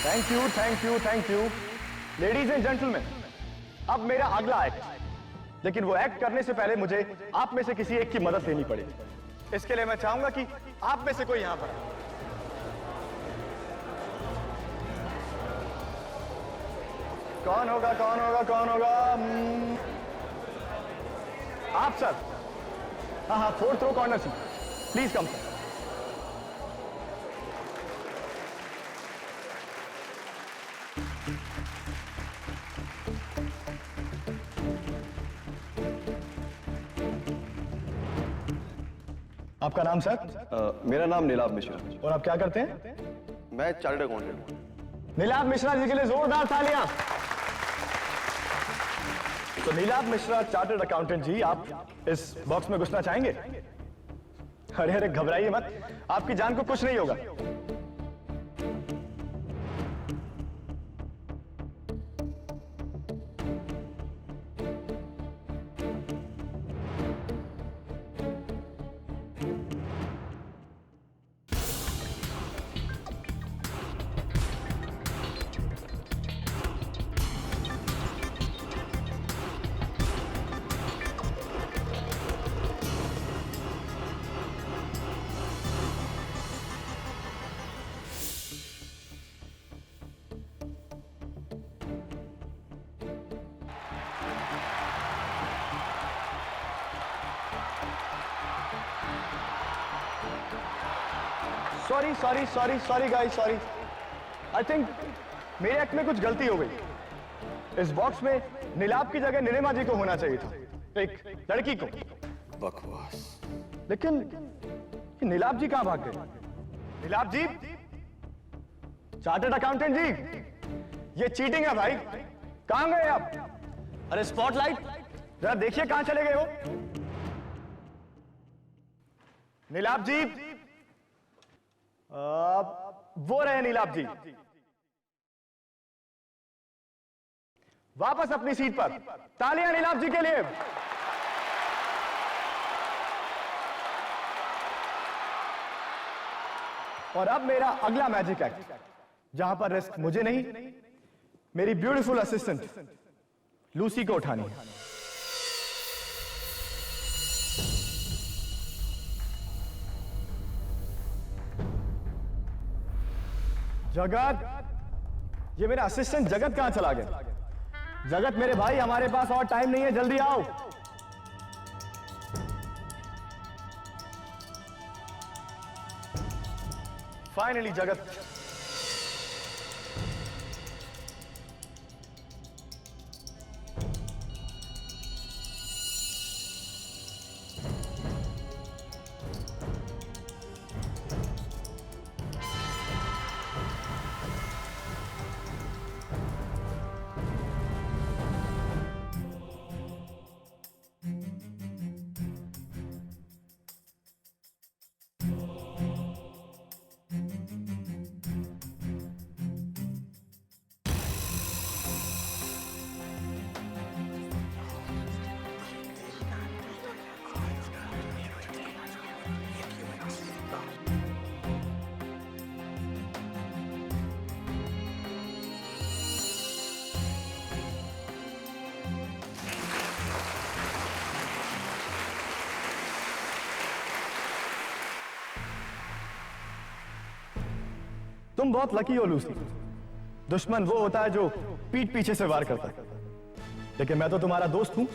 Thank you thank you thank you. Ladies and gentleman, अब मेरा अगला एक्ट, लेकिन वो एक्ट करने से पहले मुझे आप में से किसी एक की मदद लेनी पड़ेगी। इसके लिए मैं चाहूंगा कि आप में से कोई यहां पर आए। कौन होगा कौन होगा कौन होगा? आप सर। हाँ हाँ, 4th row corner seat, please come sir. आपका नाम सर? मेरा नाम नीलाभ मिश्रा। और आप क्या करते हैं? मैं चार्टर्ड अकाउंटेंट हूँ। नीलाभ मिश्रा जी के लिए जोरदार तालियां। तो नीलाभ मिश्रा चार्टर्ड अकाउंटेंट जी, आप इस बॉक्स में घुसना चाहेंगे? अरे अरे घबराइए मत, आपकी जान को कुछ नहीं होगा। Sorry sorry sorry sorry guys, sorry. I think मेरे एक्ट में कुछ गलती हो गई। इस बॉक्स में नीलाभ की जगह नीलिमा जी को होना चाहिए था, एक लड़की को। बकवास। लेकिन नीलाभ जी कहां भाग गए? नीलाभ जी, चार्टर्ड अकाउंटेंट जी, ये चीटिंग है भाई। कहां गए आप? अरे स्पॉटलाइट, जरा देखिए कहां चले गए हो। नीलाभ जी, वो रहे नीलाभ जी। वापस अपनी सीट पर। तालियां नीलाभ जी के लिए। और अब मेरा अगला मैजिक एक्ट, जहां पर रिस्क मुझे नहीं, मेरी ब्यूटीफुल असिस्टेंट लूसी को उठानी है। जगत, ये मेरा असिस्टेंट जगत कहां चला गया? जगत मेरे भाई, हमारे पास और टाइम नहीं है, जल्दी आओ। फाइनली जगत। तुम बहुत लकी हो लूसी। दुश्मन वो होता है जो पीठ पीछे से वार करता है, लेकिन मैं तो तुम्हारा दोस्त हूं,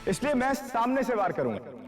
इसलिए मैं सामने से वार करूंगा।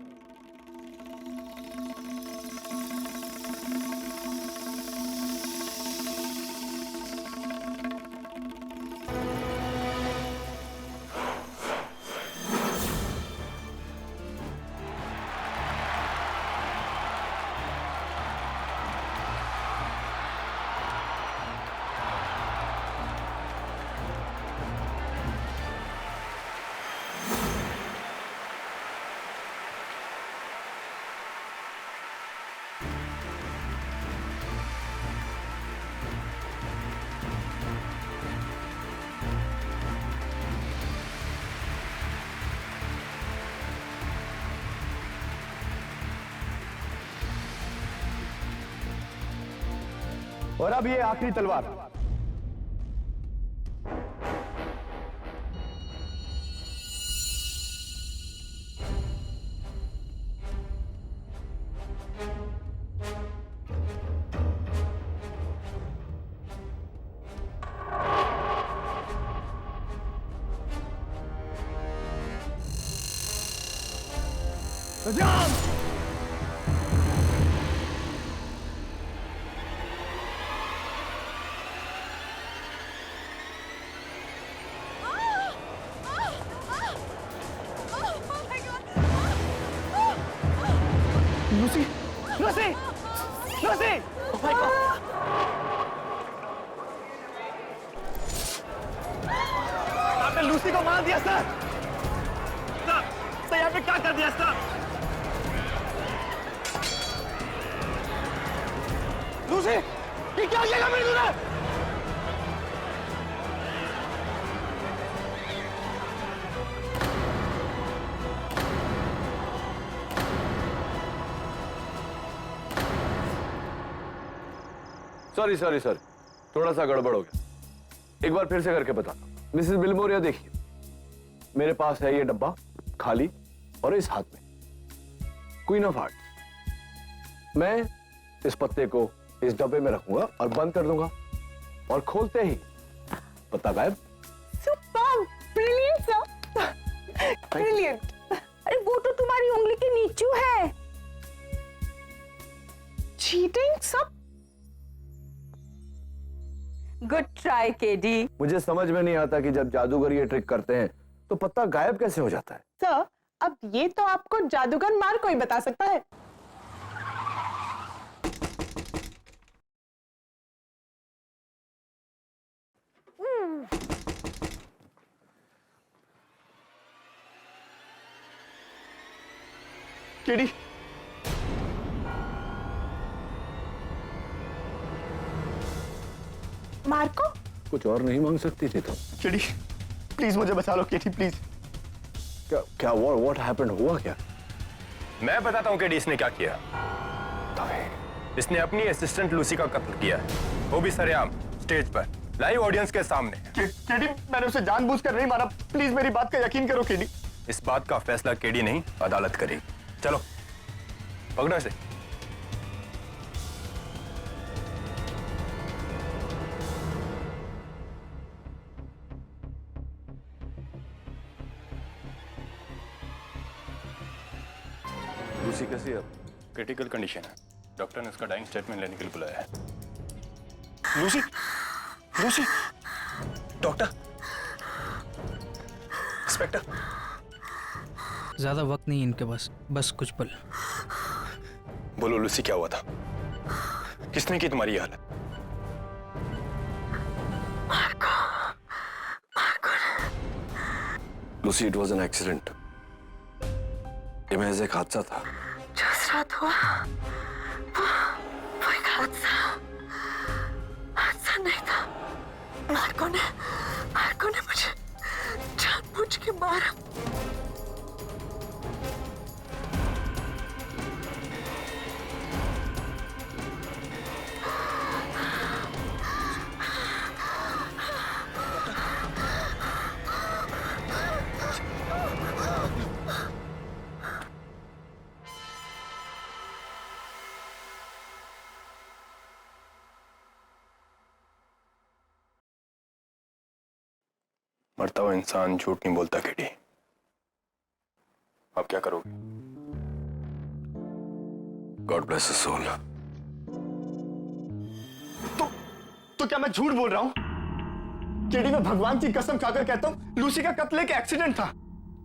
और अब ये आखिरी तलवार, हजाम। Lucy, Lucy, Lucy! Oh my God! आपने लूसी को मार दिया सर। सर यहाँ पे क्या कर दिया सर? लूसी, ये क्या किया मेरे तूने? सॉरी सॉरी सॉरी, थोड़ा सा गड़बड़ हो गया। एक बार फिर से करके बता। मिसेस बिलमोरिया, देखिए मेरे पास है ये डब्बा खाली और इस हाथ में क्वीन ऑफ हार्ट्स। मैं इस पत्ते को इस डब्बे में रखूंगा और बंद कर दूंगा और खोलते ही पत्ता गायब। Superb, brilliant sir, brilliant. अरे वो तो तुम्हारी उंगली के नीचे है। Cheating sir. Good try KD. मुझे समझ में नहीं आता कि जब जादूगर ये ट्रिक करते हैं तो पत्ता गायब कैसे हो जाता है। सर, अब ये तो आपको जादूगर मार्को ही बता सकता है। केडी, मार्को, कुछ और नहीं मांग सकती थी तुम? केडी, प्लीज मुझे बचा लो केडी, प्लीज। क्या क्या व्हाट हैपेंड, हुआ क्या? मैं बताता हूँ कि इसने क्या किया। इसने अपनी असिस्टेंट लूसी का कत्ल किया है, वो भी सरेआम स्टेज पर लाइव ऑडियंस के सामने। केडी, मैंने उसे जानबूझकर नहीं मारा, प्लीज मेरी बात का यकीन करो केडी। इस बात का फैसला केडी नहीं, अदालत करेगी। चलो पकड़ो इसे। लूसी कैसी है? क्रिटिकल कंडीशन है, डॉक्टर ने उसका डाइंग स्टेटमेंट लेने के लिए बुलाया है। Lucy, Lucy, doctor, inspector. ज्यादा वक्त नहीं इनके पास, बस कुछ पल। बोलो लूसी, क्या हुआ था? किसने की तुम्हारी हालत? Lucy, it was an accident. ये महज एक हादसा था। जो उस रात हुआ वो एक हादसा नहीं था। मार्को ने मुझे जानबूझ के मारा। मरता हुआ इंसान झूठ नहीं बोलता केडी। अब क्या करोगे? God bless his soul. तो क्या मैं झूठ बोल रहा हूं? केडी, मैं भगवान की कसम खाकर कहता हूं लूसी का कत्ल एक एक्सीडेंट था।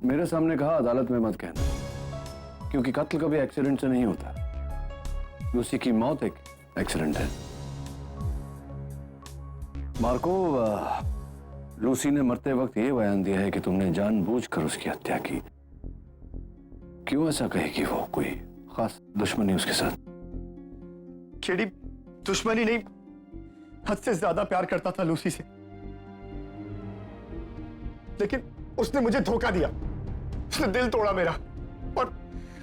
मेरे सामने कहा, अदालत में मत कहना, क्योंकि कत्ल कभी एक्सीडेंट से नहीं होता। लूसी की मौत एक एक्सीडेंट है। मार्को, लूसी ने मरते वक्त यह बयान दिया है कि तुमने जानबूझकर उसकी हत्या की। क्यों ऐसा कहेगी वो? कोई खास दुश्मनी उसके साथ? केडी, दुश्मनी नहीं, हद से ज्यादा प्यार करता था लूसी से, लेकिन उसने मुझे धोखा दिया। उसने दिल तोड़ा मेरा,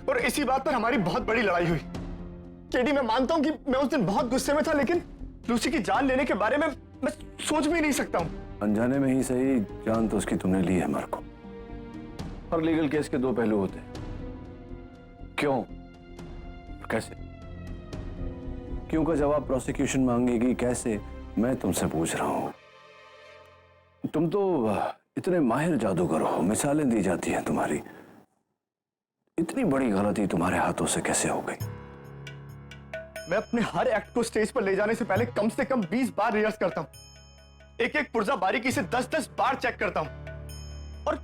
और इसी बात पर हमारी बहुत बड़ी लड़ाई हुई। केडी, मैं मानता हूं कि मैं उस दिन बहुत गुस्से में था, लेकिन लूसी की जान लेने के बारे में मैं सोच भी नहीं सकता हूं। अनजाने में ही सही, जान तो उसकी तुमने ली है मार्को। हर लीगल केस के दो पहलू होते हैं। क्यों, कैसे? क्यों का जवाब प्रोसिक्यूशन मांगेगी, कैसे मैं तुमसे पूछ रहा हूं। तुम तो इतने माहिर जादूगर हो, मिसालें दी जाती हैं तुम्हारी। इतनी बड़ी गलती तुम्हारे हाथों से कैसे हो गई? मैं अपने हर एक्ट को स्टेज पर ले जाने से कम 20 बार रिहर्स करता हूं। एक एक पुर्जा बारीकी से 10-10 बार चेक करता हूं। और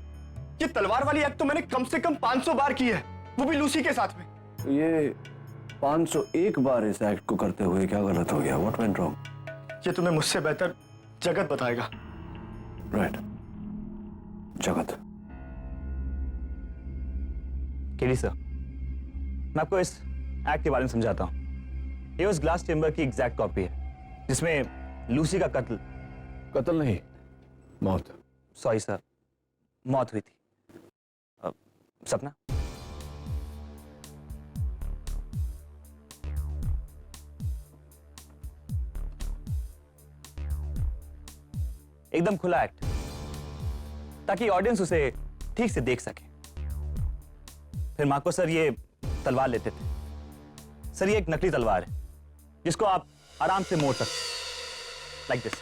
ये तलवार वाली एक्ट तो मैंने कम से कम 500 बार की है, वो भी लूसी के साथ में। तो ये 501 बार इस एक्ट को करते हुए क्या गलत हो गया? What went wrong? ये तुम्हें मुझसे बेहतर जगत बताएगा। राइट, जगत। केली सर, मैं आपको इस एक्ट के बारे में समझाता हूँ। ये उस ग्लास चेंबर की एग्जैक्ट कॉपी है जिसमें लूसी का कत्ल नहीं, मौत। सॉरी सर, मौत हुई थी। सपना, एकदम खुला एक्ट, ताकि ऑडियंस उसे ठीक से देख सके। फिर मार्को सर ये तलवार लेते थे। सर ये एक नकली तलवार है जिसको आप आराम से मोड़ सकते, लाइक दिस।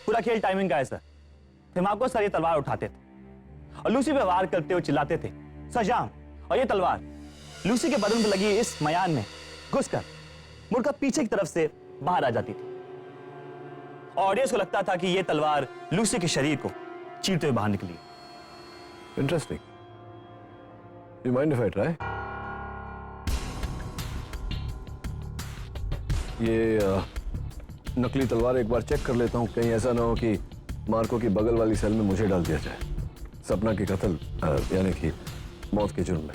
पूरा खेल टाइमिंग का है सर। फिर मार्को सर ये तलवार उठाते थे और लूसी पे वार करते हुए चिल्लाते थे, सजाम। और ये तलवार लूसी के बदन पर लगी इस मयान में घुसकर मुड़कर पीछे की तरफ से बाहर आ जाती थी। ऑडियंस को लगता था कि यह तलवार लूसी के शरीर को चीरते हुए बाहर निकली। Interesting. You mind if I try? ये नकली तलवार एक बार चेक कर लेता हूं, कहीं ऐसा ना हो कि मार्को की बगल वाली सेल में मुझे डाल दिया जाए, सपना की कत्ल यानी कि मौत के जुर्म में।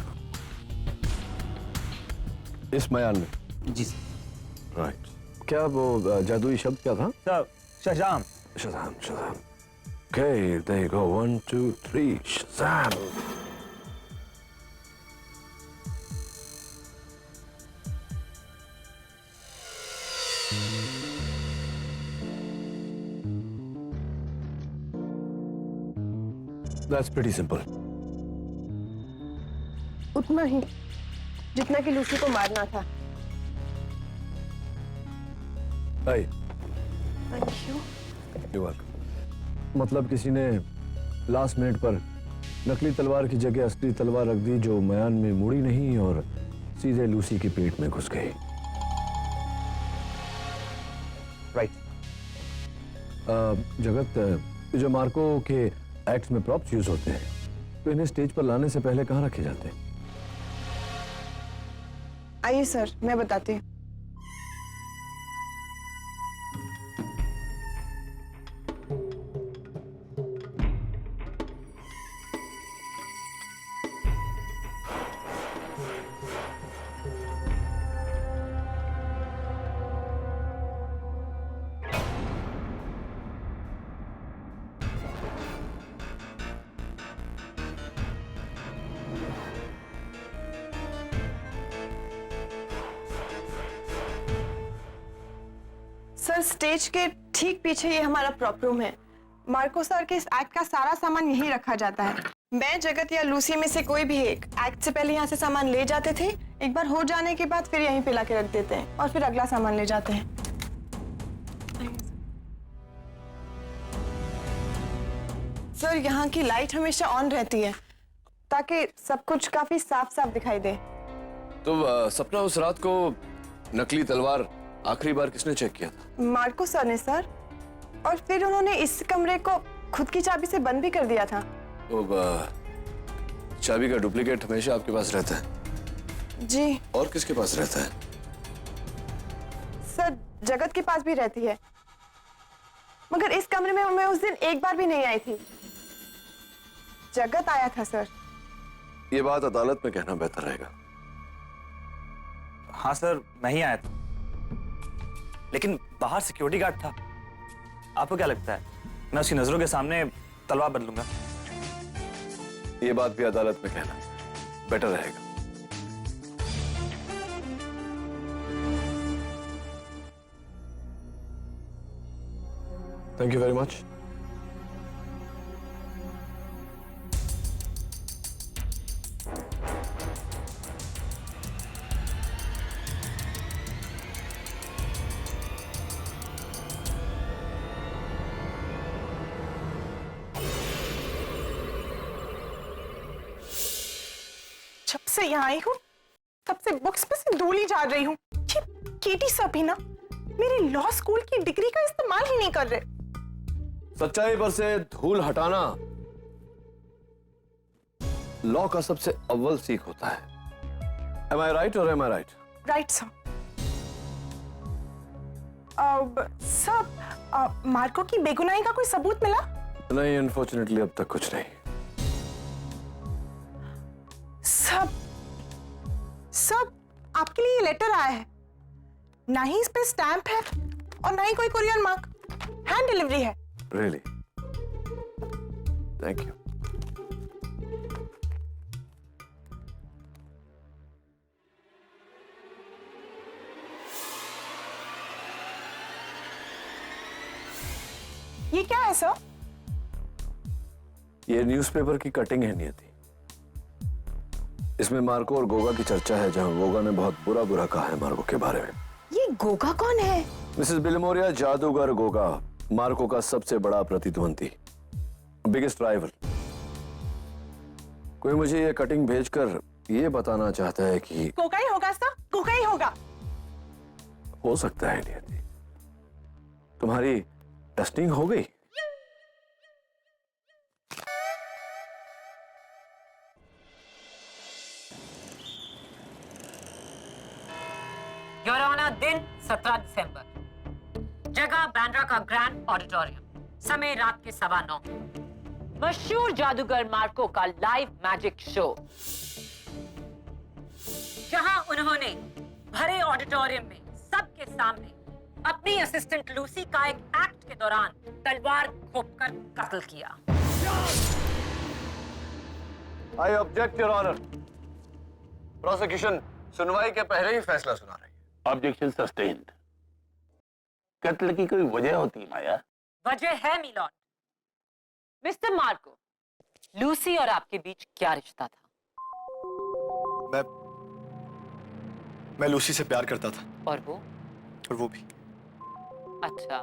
इस मयान में? जी सर। राइट। क्या वो जादुई शब्द क्या था? Sir, Shazam. Shazam, Shazam. Okay, there you go. 1, 2, 3, Shazam! That's pretty simple. उतना ही जितना कि लूसी को मारना था। Hey, thank you. you're welcome. मतलब किसी ने लास्ट मिनट पर नकली तलवार की जगह असली तलवार रख दी जो मयान में मुड़ी नहीं और सीधे लूसी के पेट में घुस गई। राइट। जगत, जो मार्को के एक्ट्स में प्रॉप्स यूज होते हैं, तो इन्हें स्टेज पर लाने से पहले कहाँ रखे जाते हैं? आइए सर, मैं बताती हूँ। सर, स्टेज के ठीक पीछे ये हमारा प्रॉप रूम है। मार्को सर के इस एक्ट का सारा सामान यहीं रखा जाता है। मैं, जगत या लूसी में से कोई भी एक एक्ट से पहले यहाँ से सामान ले जाते थे। एक बार हो जाने के बाद फिर यहीं पे लाके रख देते हैं और फिर अगला सामान ले जाते हैं। सर, यहाँ की लाइट हमेशा ऑन रहती है ताकि सब कुछ काफी साफ साफ दिखाई दे। तो सपना, उस रात को नकली तलवार आखिरी बार किसने चेक किया था? मार्को सर ने सर, और फिर उन्होंने इस कमरे को खुद की चाबी से बंद भी कर दिया था। तो चाबी का डुप्लीकेट हमेशा आपके पास रहता है? जी। और किसके पास रहता है? सर, जगत के पास भी रहती है, मगर इस कमरे में मैं उस दिन एक बार भी नहीं आई थी। जगत आया था सर। ये बात अदालत में कहना बेहतर रहेगा। हाँ सर, मैं ही आया था, लेकिन बाहर सिक्योरिटी गार्ड था। आपको क्या लगता है मैं उसकी नजरों के सामने तलवार बदलूंगा? ये बात भी अदालत में कहना बेटर रहेगा। Thank you very much. जब से यहाँ आई हूँ तब से बुक्स पे से धूल ही झाड़ रही हूँ। ये केटी सब ही ना मेरी लॉ स्कूल की डिग्री का इस्तेमाल ही नहीं कर रहे। सच्चाई पर से धूल हटाना लॉ का सबसे अव्वल सीख होता है। Am I right or am I right? Right sir. Sir, Marco की बेगुनाही का कोई सबूत मिला? नहीं, अनफॉर्चुनेटली अब तक कुछ नहीं। सब आपके लिए लेटर आया है, ना ही इस पे स्टैंप है और ना ही कोई कुरियर मार्क, हैंड डिलीवरी है। Really? Thank you. ये क्या है सर? ये न्यूज़पेपर की कटिंग है नियति। इसमें मार्को और गोगा की चर्चा है, जहां गोगा ने बहुत बुरा कहा है मार्को के बारे में। ये गोगा कौन है? मिसेस बिलमोरिया, जादूगर गोगा मार्को का सबसे बड़ा प्रतिद्वंदी, बिगेस्ट राइवल। कोई मुझे ये कटिंग भेजकर ये बताना चाहता है कि गोगा ही होगा सर, गोगा ही होगा। हो सकता है नियति। तुम्हारी टेस्टिंग हो गई? योर ऑनर, दिन 17 दिसंबर, जगह बांद्रा का ग्रैंड ऑडिटोरियम, समय रात के 9:15। मशहूर जादूगर मार्को का लाइव मैजिक शो, जहां उन्होंने भरे ऑडिटोरियम में सबके सामने अपनी असिस्टेंट लूसी का एक एक्ट के दौरान तलवार घोंपकर कत्ल किया। I object your honour. Prosecution सुनवाई के पहले ही फैसला सुना रही है। Objection sustained. कत्ल की कोई वजह होती है माया? वजह है मिलॉर्ड। मिस्टर मार्को, लूसी और आपके बीच क्या रिश्ता था? मैं लूसी से प्यार करता था। और वो भी। अच्छा,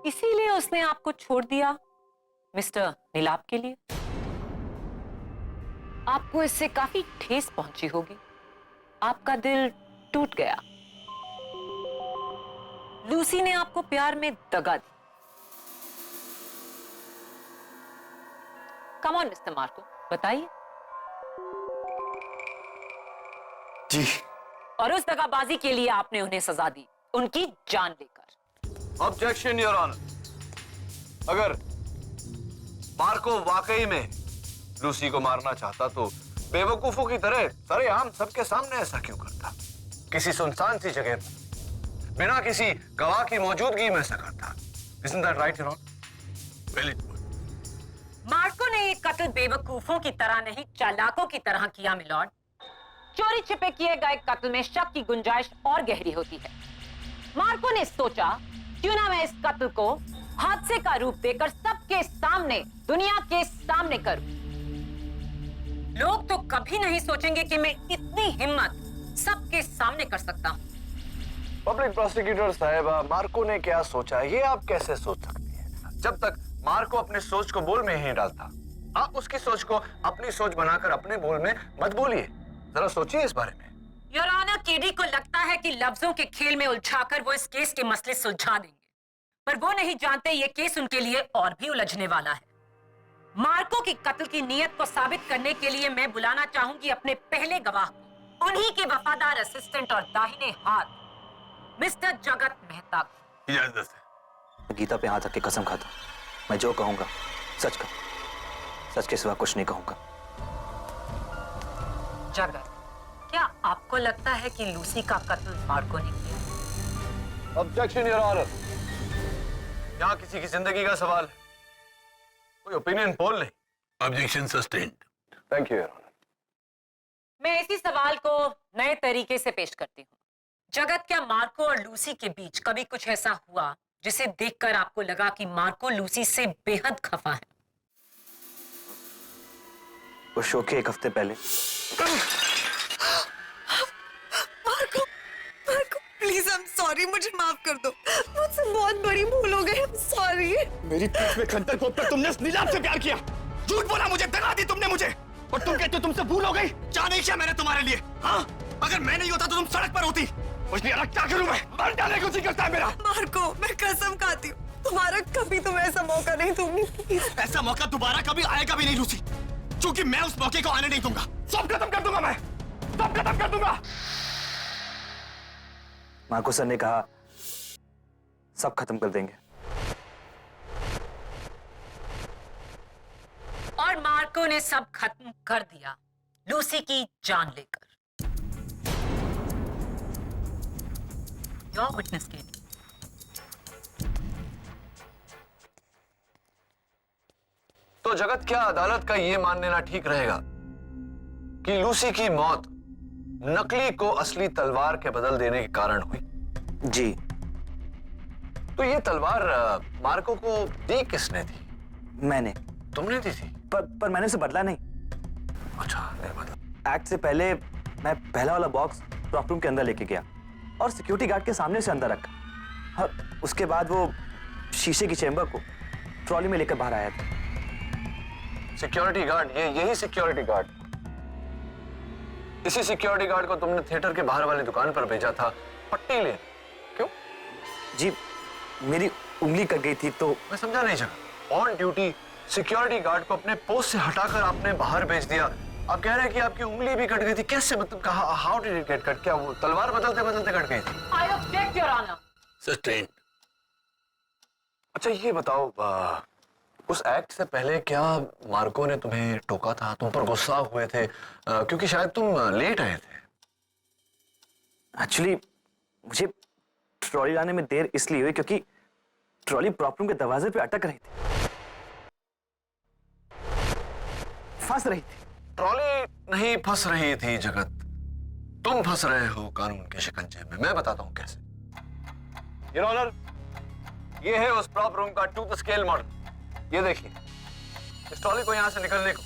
इसीलिए उसने आपको छोड़ दिया मिस्टर नीलाप के लिए? आपको इससे काफी ठेस पहुंची होगी, आपका दिल टूट गया। लूसी ने आपको प्यार में दगा दी। कम ऑन मिस्टर मार्को, बताइए। जी। और उस दगाबाजी के लिए आपने उन्हें सजा दी, उनकी जान लेकर। Objection your honour. अगर मार्को वाकई में लूसी को मारना चाहता तो बेवकूफों की तरह सरेआम सबके सामने ऐसा क्यों करता? किसी सुनसान सी जगह पर बिना किसी गवाह की मौजूदगी में ऐसा करता। Isn't that right, your honor? Well, it was. Marco ने ये कत्ल बेवकूफों की तरह नहीं, चालाकों की तरह किया मिलॉर्ड। चोरी छिपे किए गए कत्ल में शक की गुंजाइश और गहरी होती है। मार्को ने सोचा, क्यों ना मैं इस कत्ल को हादसे का रूप देकर सबके सामने, दुनिया के सामने करूं। लोग तो कभी नहीं सोचेंगे कि मैं इतनी हिम्मत सबके सामने कर सकता हूं। पब्लिक प्रोसिक्यूटर साहिबा, मार्को ने क्या सोचा ये आप कैसे सोच सकती हैं? जब तक मार्को अपने सोच को बोल में ही डालता, आप उसकी सोच को अपनी सोच बनाकर अपने बोल में मत बोलिए। जरा सोचिए इस बारे में। योर ऑनर, केडी को लगता है कि लफ्जों के खेल में उलझाकर वो इस केस के मसले सुलझा देंगे, पर वो नहीं जानते ये केस उनके लिए और भी उलझने वाला है। मार्को की कत्ल की नीयत को साबित करने के लिए मैं बुलाना चाहूंगी अपने पहले गवाह को, उन्हीं के वफादार असिस्टेंट और दाहिने हाथ मिस्टर जगत मेहता को। इजाजत है। गीता पे हाथ रख के कसम खाता हूं, मैं जो कहूंगा सच कहूंगा, सच के सिवा कुछ नहीं कहूंगा। जगत, क्या आपको लगता है कि लूसी का कत्ल मार्को ने किया? Objection your honour. यहाँ किसी की जिंदगी का सवाल है, कोई ओपिनियन पोल नहीं। Objection sustained. Thank you your honour. मैं इसी सवाल को नए तरीके से पेश करती हूँ। जगत, क्या मार्को और लूसी के बीच कभी कुछ ऐसा हुआ जिसे देखकर आपको लगा कि मार्को लूसी से बेहद खफा है? उस शो के एक हफ्ते पहले। Marco, Marco, please I am sorry, मुझे माफ कर दो, मुझसे बहुत बड़ी भूल हो गई, आई एम सॉरी। मेरी पीठ में खंजर घोंपकर तुमने उस नीलाम से प्यार किया, झूठ बोला मुझे, दगा दी तुमने मुझे। और तुम कहते हो तुमसे भूल हो गई? क्या नहीं किया मैंने तुम्हारे लिए? हाँ, अगर मैं नहीं होता तो तुम सड़क पर होती। कुछ नहीं, क्या करूं मैं? मार डालने को जी करता है मेरा। मार्को, मैं कसम खाती हूँ, तुम्हारा कभी तुम ऐसा मौका नहीं दूंगी। ऐसा मौका दोबारा कभी आएगा भी नहीं लूसी, क्योंकि मैं उस मौके को आने नहीं दूंगा। सब खत्म कर दूंगा मैं, सब खत्म कर दूंगा। मार्को सर ने कहा सब खत्म कर देंगे। और मार्को ने सब खत्म कर दिया, लूसी की जान लेकर। Your witness, Katie. तो जगत, क्या अदालत का यह मान लेना ठीक रहेगा कि लूसी की मौत नकली को असली तलवार के बदल देने के कारण हुई? जी। तो ये तलवार मार्को को दी किसने थी? मैंने। तुमने दी थी? पर मैंने उसे बदला नहीं। अच्छा, नहीं बदला। एक्ट से पहले मैं पहला वाला बॉक्स प्रॉप रूम के अंदर लेके गया और सिक्योरिटी गार्ड के सामने से अंदर रखा, और उसके बाद वो शीशे की चेंबर को ट्रॉली में लेकर बाहर आया था। सिक्योरिटी गार्ड, यही सिक्योरिटी गार्ड, इसी सिक्योरिटी गार्ड को तुमने थिएटर के बाहर वाली दुकान पर भेजा था पट्टी ले। क्यों? जी, मेरी उंगली कट गई थी तो। मैं समझा नहीं जगह। ऑन ड्यूटी सिक्योरिटी गार्ड को अपने पोस्ट से हटाकर आपने बाहर भेज दिया। आप कह रहे हैं कि आपकी उंगली भी कट गई थी। कैसे? मतलब how did it get cut? क्या वो तलवार बदलते बदलते कट गई थी? I object, Your Honor. Sustain. अच्छा, ये बताओ, उस एक्ट से पहले क्या मार्को ने तुम्हें टोका था? तुम पर गुस्सा हुए थे क्योंकि शायद तुम लेट आए थे? एक्चुअली मुझे ट्रॉली लाने में देर इसलिए हुई क्योंकि ट्रॉली प्रॉप रूम के दरवाजे पे अटक रही थी, फंस रही थी। ट्रॉली नहीं फंस रही थी जगत, तुम फंस रहे हो कानून के शिकंजे में। मैं बताता हूं कैसे। योर ऑनर, ये है उस प्रॉप रूम का टूथ स्केल मॉडल। ये देखिए, इस ट्रॉली को यहां से निकलने को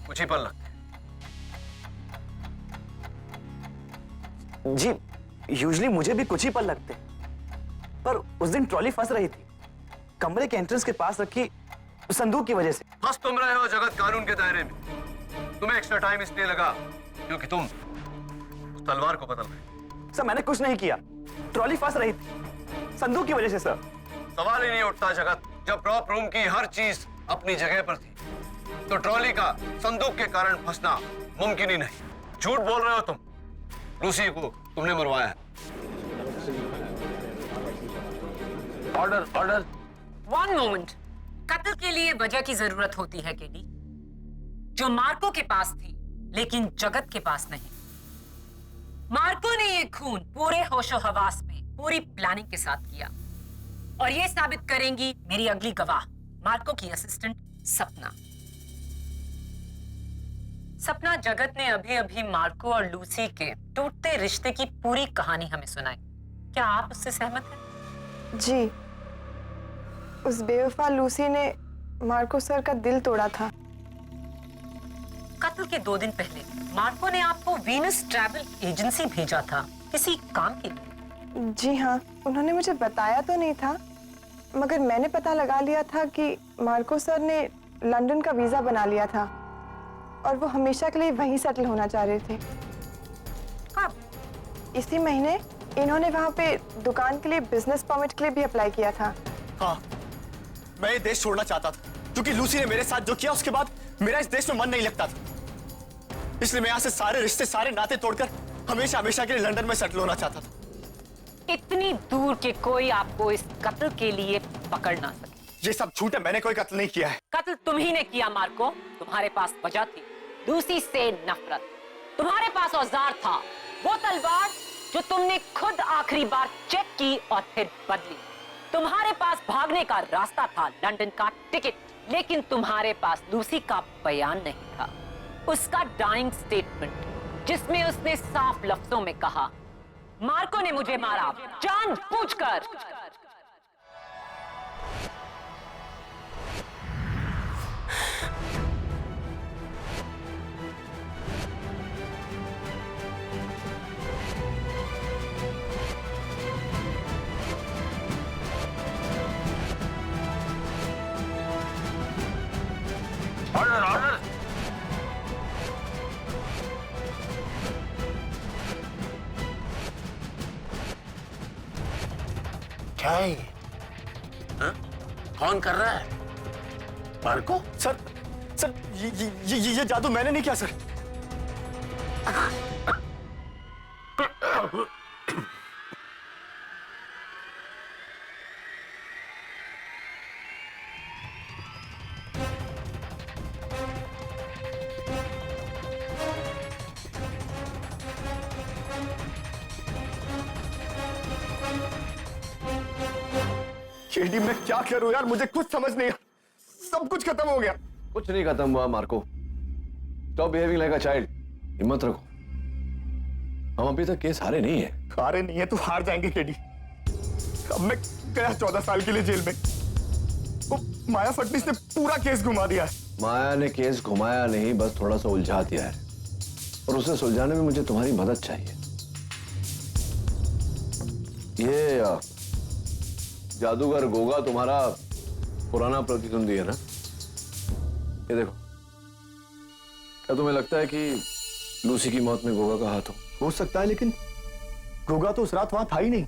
कुछ ही पल लगते हैं। जी, यूजुअली मुझे भी कुछ ही पल लगते, पर उस दिन ट्रॉली फंस रही थी कमरे के एंट्रेंस के पास रखी संदूक की वजह से। फंस तुम रहे हो जगत कानून के दायरे में। तुम्हें एक्स्ट्रा टाइम इसलिए लगा क्योंकि तुम उस तलवार को बदल रहे। सर, मैंने कुछ नहीं किया, ट्रॉली फंस रही थी संदूक की वजह से। सर, सवाल ही नहीं उठता जगत। जब प्रॉप रूम की हर चीज अपनी जगह पर थी तो ट्रॉली का संदूक के कारण फंसना मुमकिन ही नहीं। झूठ बोल रहे हो तुम। लूसी को तुमने मरवाया है। Order, order. One moment. कत्ल के लिए वजह की जरूरत होती है केडी, जो मार्को के पास थी लेकिन जगत के पास नहीं। मार्को ने ये खून पूरे होशो हवास में पूरी प्लानिंग के साथ किया, और ये साबित करेंगी मेरी अगली गवाह, मार्को की असिस्टेंट सपना। सपना, जगत ने अभी अभी मार्को और लूसी के टूटते रिश्ते की पूरी कहानी हमें सुनाई। क्या आप उससे सहमत हैं? जी, उस बेवफा लूसी ने मार्को सर का दिल तोड़ा था। कत्ल के 2 दिन पहले मार्को ने आपको वीनस ट्रैवल एजेंसी भेजा था किसी काम के लिए। जी हाँ, उन्होंने मुझे बताया तो नहीं था, मगर मैंने पता लगा लिया था कि मार्को सर ने लंदन का वीजा बना लिया था और वो हमेशा के लिए वहीं सेटल होना चाह रहे थे। कब? इसी महीने इन्होंने वहाँ पे दुकान के लिए बिजनेस परमिट के लिए भी अप्लाई किया था। हाँ, मैं ये देश छोड़ना चाहता था क्योंकि लूसी ने मेरे साथ जो किया उसके बाद मेरा इस देश में मन नहीं लगता था। इसलिए मैं यहाँ से सारे रिश्ते, सारे नाते तोड़कर हमेशा हमेशा के लिए लंदन में सेटल होना चाहता था। इतनी दूर के कोई आपको इस कत्ल के लिए पकड़ ना सके। ये सब झूठ है, मैंने कोई कत्ल नहीं किया है। कत्ल तुम ही ने किया मार्को। तुम्हारे पास वजह थी, लूसी से नफरत। तुम्हारे पास औजार था, वो तलवार जो तुमने खुद आखिरी बार चेक की और फिर बदली। तुम्हारे पास भागने का रास्ता था, लंदन का टिकट, लेकिन तुम्हारे पास लूसी का बयान नहीं था, उसका डाइंग स्टेटमेंट, जिसमें उसने साफ लफ्जों में कहा, मार्को ने मुझे मारा जानबूझकर। Order, order. है ये? हाँ? कौन कर रहा है? मार्को? सर सर ये जादू मैंने नहीं किया सर। केडी मैं क्या करूं यार, मुझे कुछ समझ नहीं आ, सब कुछ खत्म हो गया। कुछ नहीं खत्म हुआ Marco. Stop behaving like a child. हिम्मत रखो, हम अभी तक केस हारे नहीं है। हारे नहीं है तो हार जाएंगे केडी। अब मैं गया 14 साल के लिए जेल में। वो माया फडणवीस ने पूरा केस घुमा दिया है। माया ने केस घुमाया नहीं, बस थोड़ा सा उलझा दिया है, और उसे सुलझाने में मुझे तुम्हारी मदद चाहिए। ये जादूगर गोगा तुम्हारा पुराना प्रतिद्वंदी है ना? ये देखो, क्या तुम्हें लगता है कि लूसी की मौत में गोगा का हाथ हो सकता है, लेकिन गोगा तो उस रात वहां था ही नहीं।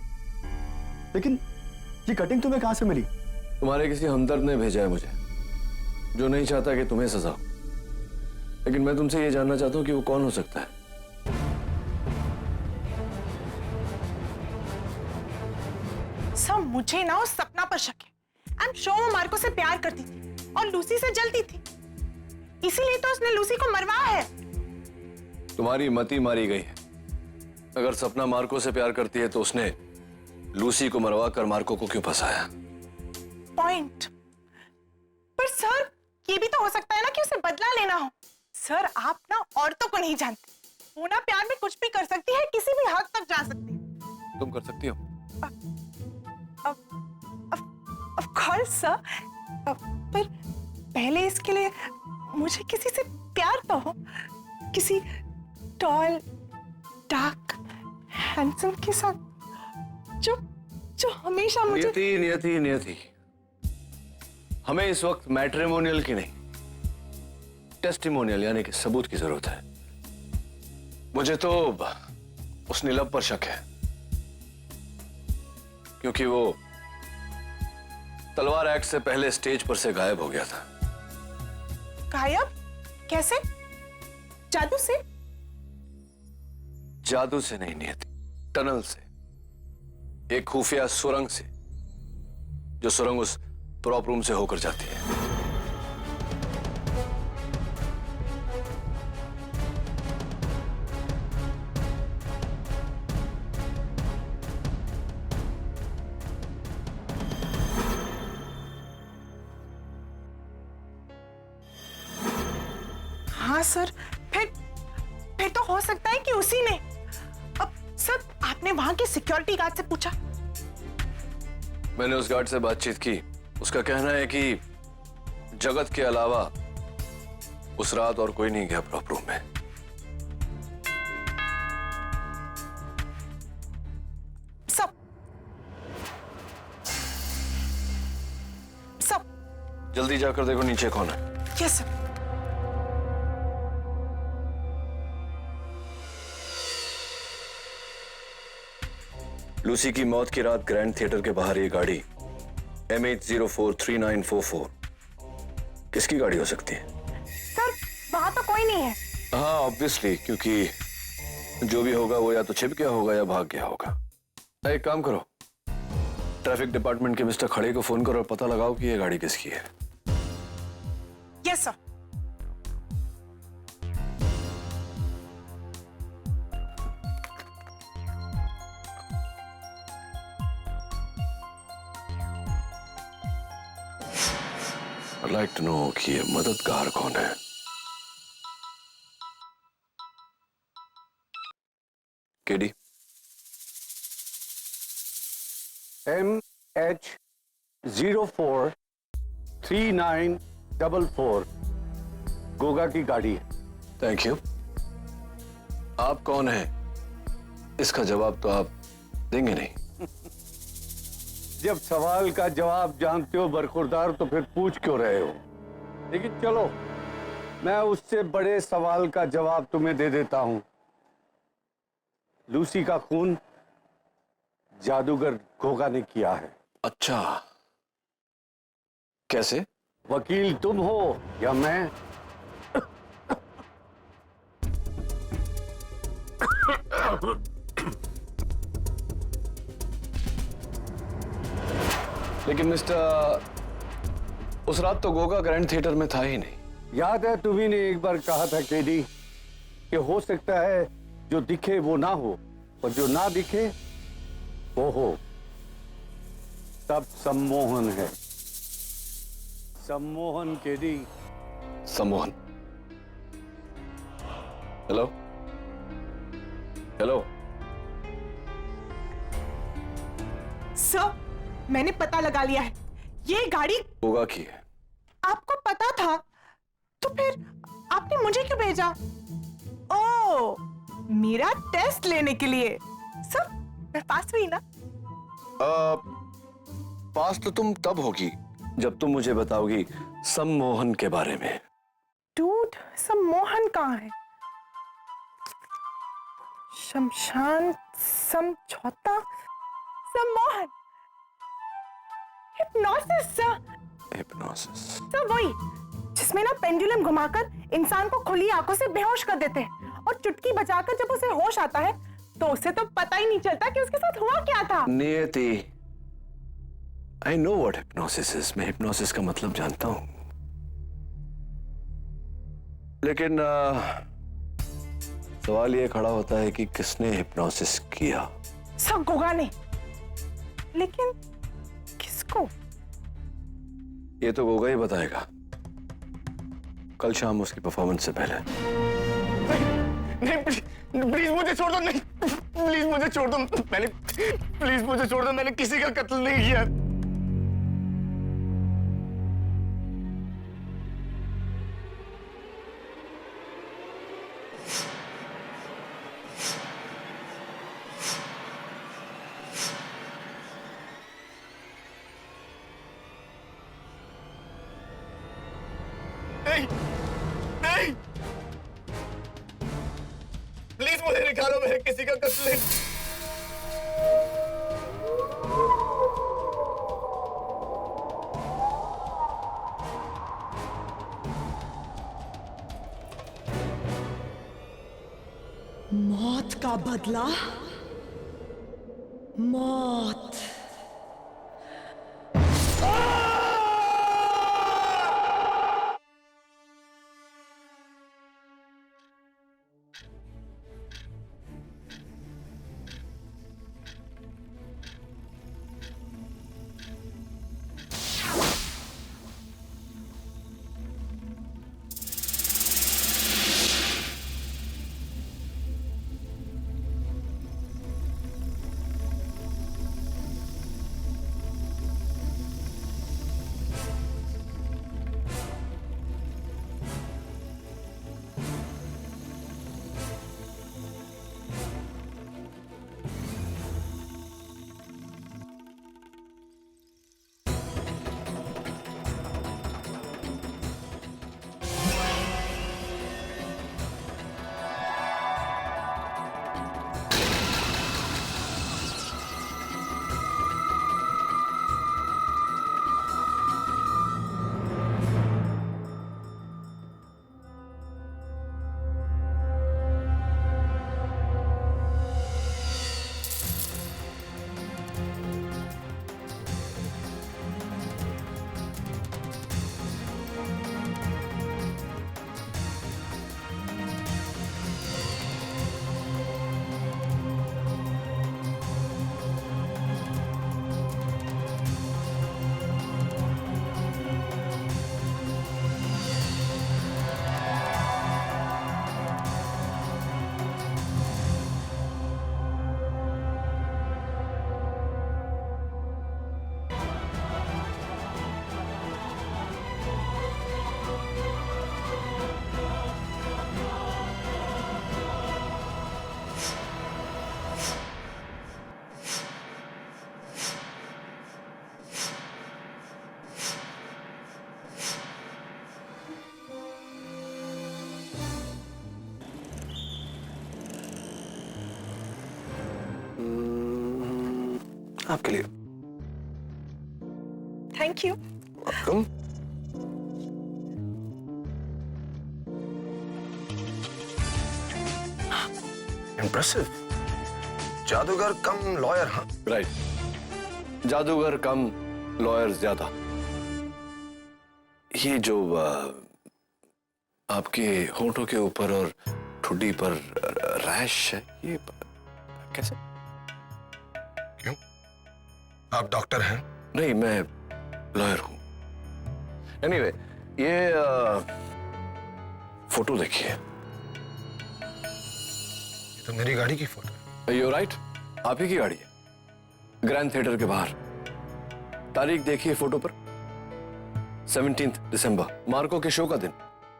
लेकिन ये कटिंग तुम्हें कहां से मिली? तुम्हारे किसी हमदर्द ने भेजा है मुझे, जो नहीं चाहता कि तुम्हें सजा हो। लेकिन मैं तुमसे ये जानना चाहता हूं कि वो कौन हो सकता है। सब मुझे ना उस सपना पर शक है। आई एम श्योर वो मार्को से प्यार करती थी और लूसी से जलती थी, इसीलिए तो उसने लूसी को मरवाया है। तुम्हारी मती मारी गई है। अगर सपना मार्को से प्यार करती है तो उसने लूसी को मरवा कर मार्को को क्यों फंसाया? पॉइंट। पर सर, ये भी तो हो सकता है ना कि उसे बदला लेना हो। सर, आप ना औरतों को नहीं जानते, वो ना प्यार में कुछ भी कर सकती है, किसी भी हद तक जा सकती है। तुम कर सकती हो? ऑफ कोर्स सर, पर पहले इसके लिए मुझे किसी से प्यार तो हो, किसी टॉल, डार्क, हैंडसम के साथ जो हमेशा मुझे। नियति, हमें इस वक्त मैट्रिमोनियल की नहीं, टेस्टिमोनियल यानी कि सबूत की जरूरत है। मुझे तो उस नीलम पर शक है, क्योंकि वो तलवार एक्ट से पहले स्टेज पर से गायब हो गया था। गायब? कैसे? जादू से? जादू से नहीं नियति, टनल से, एक खुफिया सुरंग से, जो सुरंग उस प्रॉप रूम से होकर जाती है। हाँ सर, फिर तो हो सकता है कि उसी ने। अब सर, आपने वहां के सिक्योरिटी गार्ड से पूछा? मैंने उस गार्ड से बातचीत की। उसका कहना है कि जगत के अलावा उस रात और कोई नहीं गया प्रॉप रूम में। सब जल्दी जाकर देखो नीचे कौन है। Yes sir. लूसी की मौत की रात ग्रैंड थिएटर के बाहर ये गाड़ी MH043944 किसकी गाड़ी हो सकती है? सर, वहां तो कोई नहीं है। हाँ ऑब्वियसली, क्योंकि जो भी होगा वो या तो छिप गया होगा या भाग गया होगा। एक काम करो, ट्रैफिक डिपार्टमेंट के मिस्टर खड़े को फोन करो और पता लगाओ कि ये गाड़ी किसकी है। Yes sir. I'd like to know कि ये मददगार कौन है। केडी? MH043944 गोगा की गाड़ी है। Thank you. आप कौन हैं? इसका जवाब तो आप देंगे नहीं। जब सवाल का जवाब जानते हो बरखुरदार, तो फिर पूछ क्यों रहे हो? लेकिन चलो, मैं उससे बड़े सवाल का जवाब तुम्हें दे देता हूं। लूसी का खून जादूगर गोगा ने किया है। अच्छा, कैसे? वकील तुम हो या मैं? लेकिन मिस्टर, उस रात तो गोगा ग्रैंड थिएटर में था ही नहीं। याद है तुम्ही ने एक बार कहा था केडी कि हो सकता है जो दिखे वो ना हो और जो ना दिखे वो हो। तब सम्मोहन है, सम्मोहन केडी। सम्मोहन। Hello hello. सर, मैंने पता लगा लिया है, ये गाड़ी गोगा की है। आपको पता था तो फिर आपने मुझे क्यों भेजा? ओ, मेरा टेस्ट लेने के लिए। सर, मैं पास हुई ना? पास तो तुम तब होगी जब तुम मुझे बताओगी सम्मोहन के बारे में। डूड, सम्मोहन कहाँ है? शमशान समझौता, सम्मोहन, हिप्नोसिस सर। हिप्नोसिस? सर वही जिसमें ना पेंडुलम घुमाकर इंसान को खुली आंखों से बेहोश कर देते हैं और चुटकी बजाकर जब उसे होश आता है तो उसे तो पता ही नहीं चलता कि उसके साथ हुआ क्या था। नियति, I know what hypnosis is. मैं हिप्नोसिस का मतलब जानता हूं, लेकिन सवाल ये खड़ा होता है कि किसने हिप्नोसिस किया। सब गोगा ने, लेकिन किसको? ये तो गोगा ही बताएगा कल शाम उसकी परफॉर्मेंस से पहले। नहीं, प्लीज मुझे छोड़ दो। नहीं, प्लीज मुझे छोड़ दो। प्लीज मुझे छोड़ दो। मैंने किसी का कत्ल नहीं किया। नहीं, नहीं, प्लीज मुझे निकालो। मैंने किसी का कत्ल नहीं। मौत का बदला, मौत। आपके लिए थैंक यू। तुम इम्प्रेसिव। जादूगर कम लॉयर। हाँ राइट, जादूगर कम लॉयर ज्यादा। ये जो आपके होठों के ऊपर और ठुड्डी पर रैश है, ये कैसे? क्यों? आप डॉक्टर हैं? नहीं, मैं लॉयर हूं। एनीवे, ये फोटो देखिए। ये तो मेरी गाड़ी की फोटो है। यू राइट, आप ही की गाड़ी है, ग्रैंड थिएटर के बाहर। तारीख देखिए फोटो पर, 17 दिसंबर, मार्को के शो का दिन,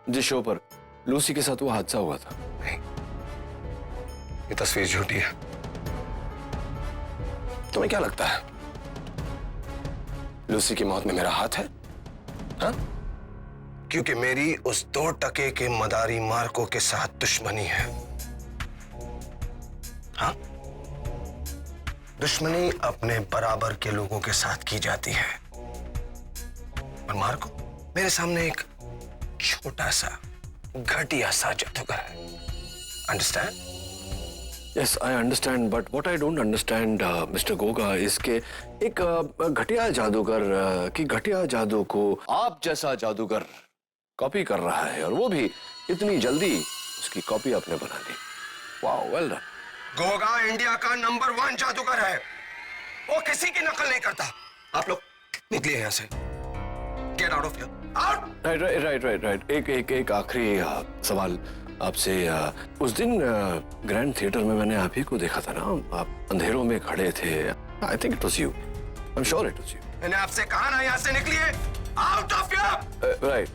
जिस शो पर लूसी के साथ वो हादसा हुआ था। नहीं, ये तस्वीर झूठी है। तुम्हें क्या लगता है लूसी की मौत में मेरा हाथ है? हाँ? क्योंकि मेरी उस 2 टके के मदारी मार्को के साथ दुश्मनी है। हाँ? दुश्मनी अपने बराबर के लोगों के साथ की जाती है, और मार्को मेरे सामने एक छोटा सा घटिया सा जादूगर है। Understand? Yes, I understand, but what I don't understand mister Goga, इसके एक घटिया जादूगर की घटिया जादू को आप जैसा जादूगर कॉपी कर रहा है, और वो भी इतनी जल्दी उसकी कॉपी आपने बना ली। Wow, well done. Goga India का नंबर 1 जादूगर है, वो किसी की नकल नहीं करता। आप लोग निकलिए यहाँ से। Get out of here, out. Right. एक आखिरी सवाल आपसे। उस दिन ग्रैंड थिएटर में मैंने आप ही को देखा था ना, आप अंधेरों में खड़े थे। I think it was you, I am sure it was you. मैंने आपसे कहा ना, यहाँ से निकलिए, आउट ऑफ हियर। राइट।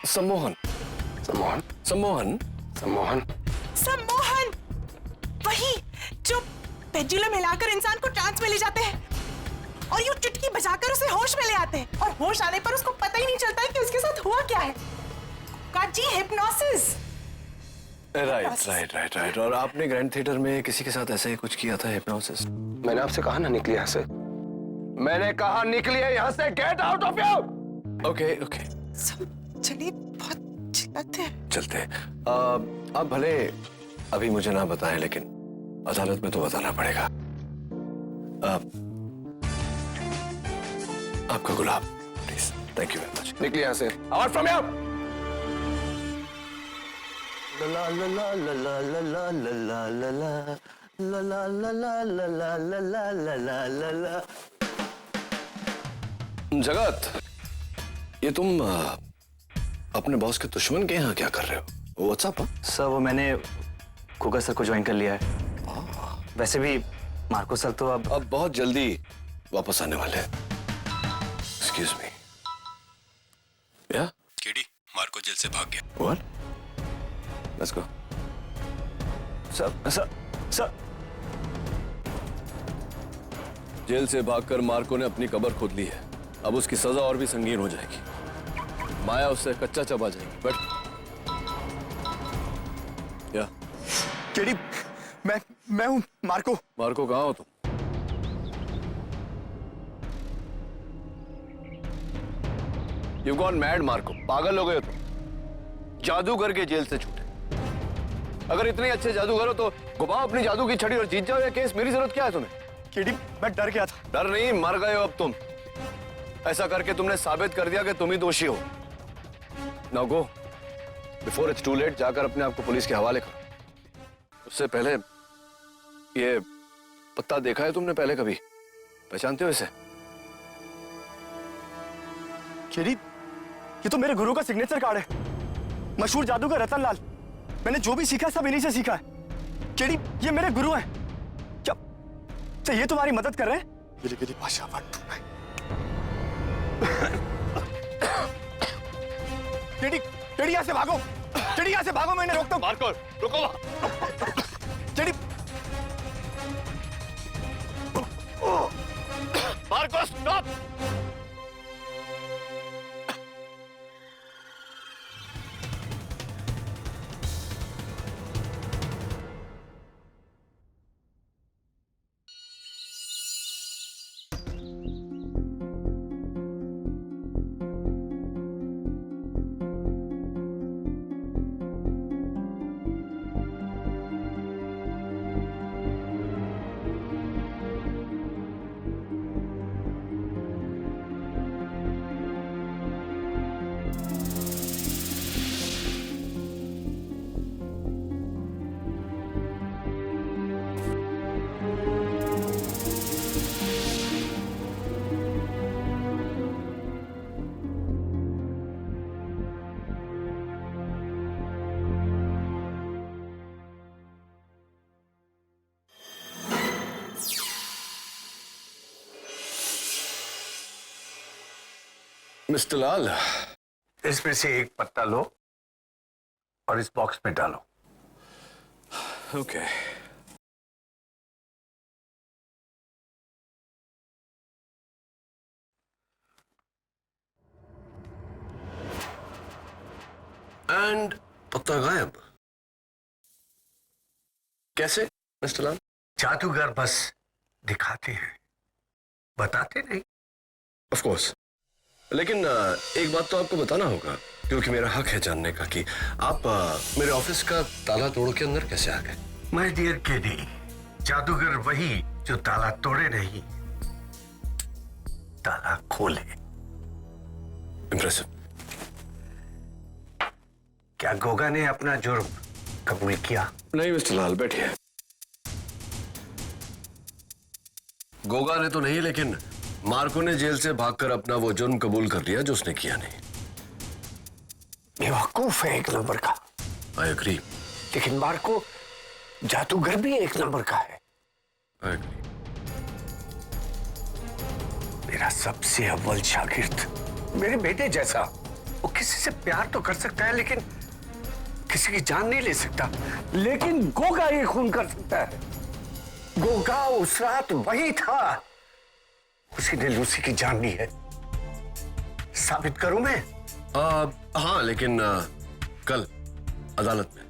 सम्मोहन। वही जो पेंडुलम हिलाकर इंसान को ट्रांस में ले जाते हैं और यूं चुटकी बजाकर उसे होश में ले आते हैं, और होश आने पर उसको पता ही नहीं चलता है कि उसके साथ हुआ क्या है। काजी हिप्नोसिस। राइट। और आपने ग्रैंड थिएटर में किसी के साथ ऐसा ही कुछ किया था, हिप्नोसिस? मैंने आपसे कहा ना, निकलिए यहाँ से। मैंने कहा निकलिए यहाँ से, get out of here. Okay. चलिए, बहुत चिल्लाते हैं। चलते हैं। आप भले अभी मुझे ना बताएं, लेकिन अदालत में तो बताना पड़ेगा। आपका गुलाब, please. Thank you very much. निकलिए यहाँ से, आउट फ्रॉम हियर। जगत, ये तुम अपने बॉस के दुश्मन के यहाँ क्या कर रहे हो? व्हाट्सअप? सर, वो मैंने कुकर सर को ज्वाइन कर लिया है। वैसे भी मार्को सर तो अब बहुत जल्दी वापस आने वाले हैं। Excuse me. या केडी, मार्को जेल से भाग गया। What? Let's go. Sir jail से भागकर मार्को ने अपनी कब्र खोद ली है। अब उसकी सजा और भी संगीन हो जाएगी। माया उससे कच्चा चबा जाएगी। बट क्या? केडी, मैं हूं मार्को। मार्को, कहाँ हो तुम? You've gone mad, Marco. पागल हो गए हो तुम। जादूगर के जेल से छूटे। अगर इतने अच्छे जादूगर हो तो घुमाओ अपनी जादू की छड़ी और जीत जाओ ये केस। मेरी जरूरत क्या है तुम्हें? केडी, मैं डर गया था। डर नहीं, मर गए हो अब तुम। ऐसा करके तुमने साबित कर दिया कि तुम ही दोषी हो। Now go before it's too late. जाकर अपने आप को पुलिस के हवाले करो। उससे पहले ये पत्ता देखा है तुमने पहले कभी? पहचानते हो इसे? केडी, ये तो मेरे गुरु का सिग्नेचर कार्ड है, मशहूर जादूगर रतन लाल। मैंने जो भी सीखा सब इन्हीं से सीखा है। केडी, ये मेरे गुरु हैं। क्या ये तुम्हारी मदद कर रहे हैं? गिरी पाशा 1 2 9। केडी यहाँ से भागो। केडी यहाँ से भागो, मैंने रोकता हूं। मार्को, रुको। KD, Marco, stop. मिस्टर लाल, इसमें से एक पत्ता लो और इस बॉक्स में डालो। ओके। एंड पत्ता गायब। कैसे मिस्टर लाल? जादूगर बस दिखाते हैं, बताते नहीं। ऑफ कोर्स, लेकिन एक बात तो आपको बताना होगा, क्योंकि मेरा हक है जानने का कि आप मेरे ऑफिस का ताला तोड़ के अंदर कैसे आ गए। माय डियर केडी, जादूगर वही जो ताला तोड़े नहीं, ताला खोले। इम्प्रेसिव। क्या गोगा ने अपना जुर्म कबूल किया? नहीं मिस्टर लाल, बैठिए। गोगा ने तो नहीं, लेकिन मार्को ने जेल से भागकर अपना वो जुर्म कबूल कर लिया जो उसने किया नहीं। बेवकूफ है एक नंबर का। I agree. लेकिन मार्को जादूगर भी एक नंबर का है। I agree. मेरा सबसे अव्वल शागिर्द, मेरे बेटे जैसा। वो किसी से प्यार तो कर सकता है, लेकिन किसी की जान नहीं ले सकता। लेकिन गोगा ये खून कर सकता है। गोगा उस रात वही था, उसी ने लूसी की जान ली है। साबित करूं मैं? हाँ, लेकिन कल अदालत में।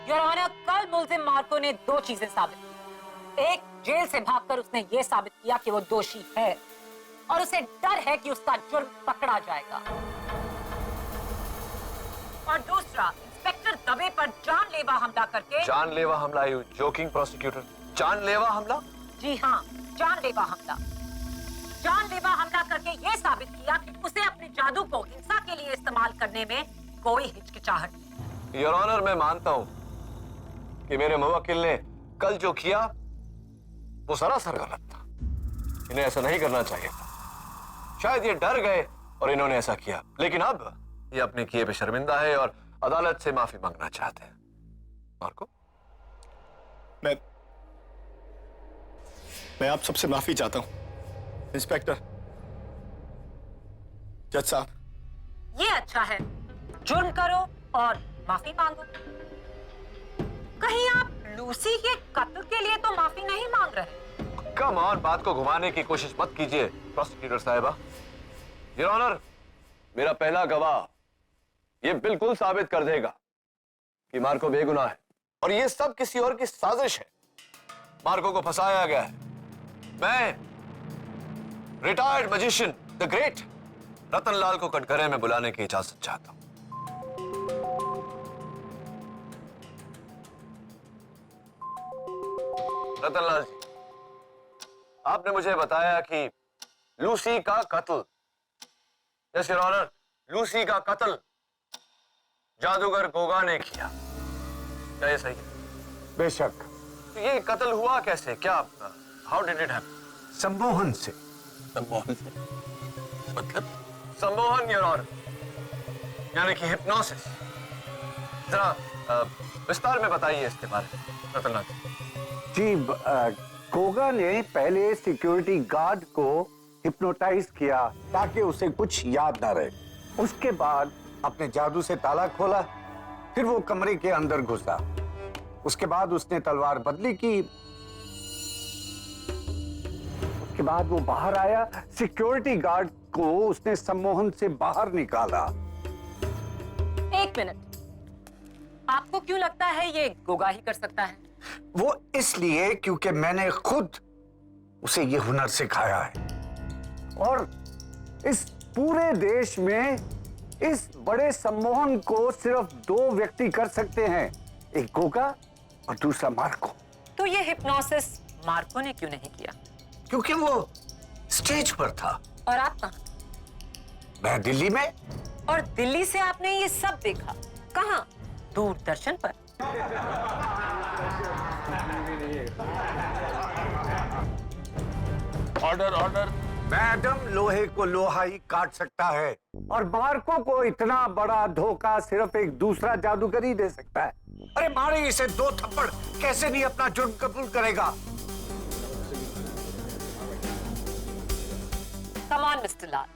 योर ऑनर, कल मुल्जिम मार्को ने 2 चीजें साबित की। एक, जेल से भागकर उसने ये साबित किया कि वो दोषी है और उसे डर है कि उसका जुर्म पकड़ा जाएगा। और दूसरा, इंस्पेक्टर दबे पर जानलेवा हमला करके। जानलेवा हमला? You joking prosecutor? जानलेवा हमला? जी हाँ, जानलेवा हमला। जानलेवा हमला करके ये साबित किया कि उसे अपने जादू को हिंसा के लिए इस्तेमाल करने में कोई हिचकिचाहट नहीं। योर ऑनर, मैं मानता हूं कि मेरे मुवक्किल ने कल जो किया वो सरासर गलत था। इन्हें ऐसा नहीं करना चाहिए था। शायद ये डर गए और इन्होंने ऐसा किया, लेकिन अब ये अपने किए पे शर्मिंदा है और अदालत से माफी मांगना चाहते हैं। मार्को, मैं आप सबसे माफी चाहता हूं इंस्पेक्टर, जज साहब। ये अच्छा है, जुर्म करो और माफी मांगो। कहीं आप लूसी के कत्ल के लिए तो माफी नहीं मांग रहे? कम ऑन, बात को घुमाने की कोशिश मत कीजिए प्रोसिक्यूटर साहिबा। योर ऑनर, मेरा पहला गवाह ये बिल्कुल साबित कर देगा कि मार्को बेगुनाह है और ये सब किसी और की साजिश है। मार्को को फंसाया गया है। मैं retired magician the great Ratanlal को कटघरे में बुलाने की इजाजत चाहता हूं। रतनलाल जी, आपने मुझे बताया कि लूसी का कत्ल, यस योर ऑनर, लूसी का कत्ल जादूगर गोगा ने किया। क्या ये सही है? बेशक। तो ये कत्ल हुआ कैसे? क्या, हाउ डिड इट हैपन? सम्मोहन से। सम्मोहन से? मतलब? सम्मोहन योर ऑनर, यानी कि हिप्नोसिस। जरा विस्तार में बताइए इसके बारे में रतनलाल जी। गोगा ने पहले सिक्योरिटी गार्ड को हिप्नोटाइज किया ताकि उसे कुछ याद ना रहे। उसके बाद अपने जादू से ताला खोला, फिर वो कमरे के अंदर घुसा। उसके बाद उसने तलवार बदली की। उसके बाद वो बाहर आया। सिक्योरिटी गार्ड को उसने सम्मोहन से बाहर निकाला। एक मिनट, आपको क्यों लगता है ये गोगा ही कर सकता है? वो इसलिए क्योंकि मैंने खुद उसे ये हुनर सिखाया है। और इस पूरे देश में इस बड़े सम्मोहन को सिर्फ 2 व्यक्ति कर सकते हैं, एक गोगा और दूसरा मार्को। तो ये हिप्नोसिस मार्को ने क्यों नहीं किया? क्योंकि वो स्टेज पर था। और आप कहां? मैं दिल्ली में। और दिल्ली से आपने ये सब देखा कहां? दूरदर्शन पर। Order order. मैडम, लोहे को लोहा ही काट सकता है और मार्को को इतना बड़ा धोखा सिर्फ एक दूसरा जादूगर ही दे सकता है। अरे मारे इसे 2 थप्पड़, कैसे नहीं अपना जुर्म कबूल करेगा? कम ऑन मिस्टर लाल,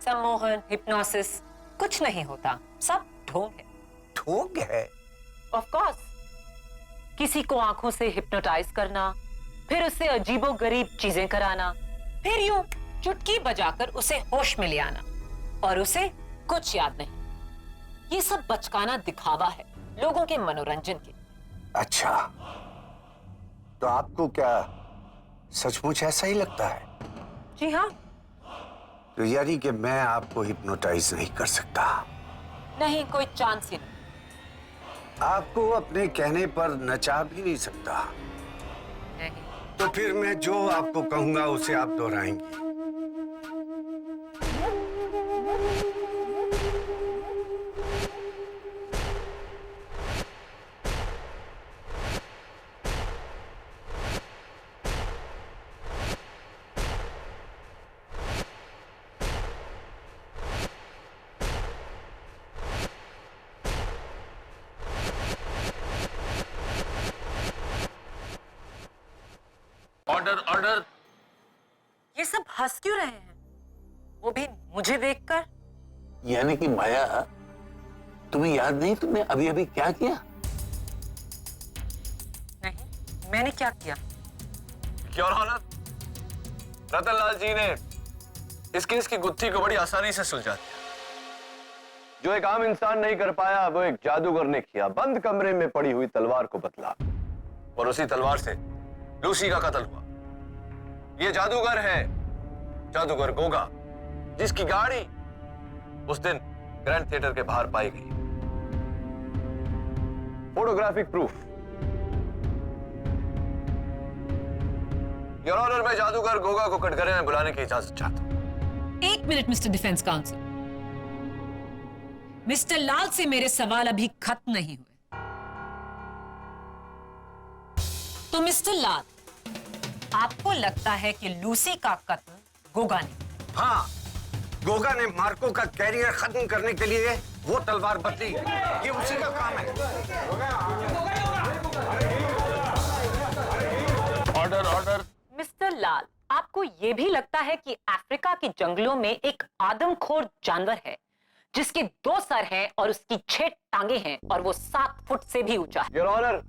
सम्मोहन, हिप्नोसिस कुछ नहीं होता, सब ढोंग है। ढोंग है? ऑफ कोर्स, किसी को आंखों से हिप्नोटाइज करना, फिर उससे अजीबोगरीब चीजें कराना, फिर यूं चुटकी बजाकर उसे होश में ले आना और उसे कुछ याद नहीं। ये सब बचकाना दिखावा है लोगों के मनोरंजन के। अच्छा, तो आपको क्या सचमुच ऐसा ही लगता है? जी हाँ। तो यानी कि मैं आपको हिप्नोटाइज नहीं कर सकता? नहीं, कोई चांस ही नहीं। आपको अपने कहने पर नचा भी नहीं सकता? नहीं। तो फिर मैं जो आपको कहूंगा उसे आप दोहराएंगी? Order order. ये सब हंस क्यों रहे हैं, वो भी मुझे देखकर? यानी कि माया, तुम्हें याद नहीं तुमने अभी अभी क्या किया? नहीं, मैंने क्या किया? योर ऑनर, रतनलाल जी ने इस केस की गुत्थी को बड़ी आसानी से सुलझा दिया। जो एक आम इंसान नहीं कर पाया, वो एक जादूगर ने किया। बंद कमरे में पड़ी हुई तलवार को बदला और उसी तलवार से लूसी का कत्ल हुआ। ये जादूगर है, जादूगर गोगा, जिसकी गाड़ी उस दिन ग्रैंड थिएटर के बाहर पाई गई। Photographic proof. योर ऑनर, मैं जादूगर गोगा को कटघरे में बुलाने की इजाजत चाहता हूं। एक minute mister defence council, mister Lal से मेरे सवाल अभी खत्म नहीं हुए। तो मिस्टर लाल, आपको लगता है कि लूसी का कत्ल गोगा ने? हाँ, गोगा ने मार्को का कैरियर खत्म करने के लिए वो तलवार बदली। ये उसी का काम है। Order order. मिस्टर लाल, आपको यह भी लगता है कि अफ्रीका के जंगलों में एक आदमखोर जानवर है जिसके 2 सर हैं और उसकी 6 टांगे हैं और वो 7 फुट से भी ऊंचा है? योर ऑनर,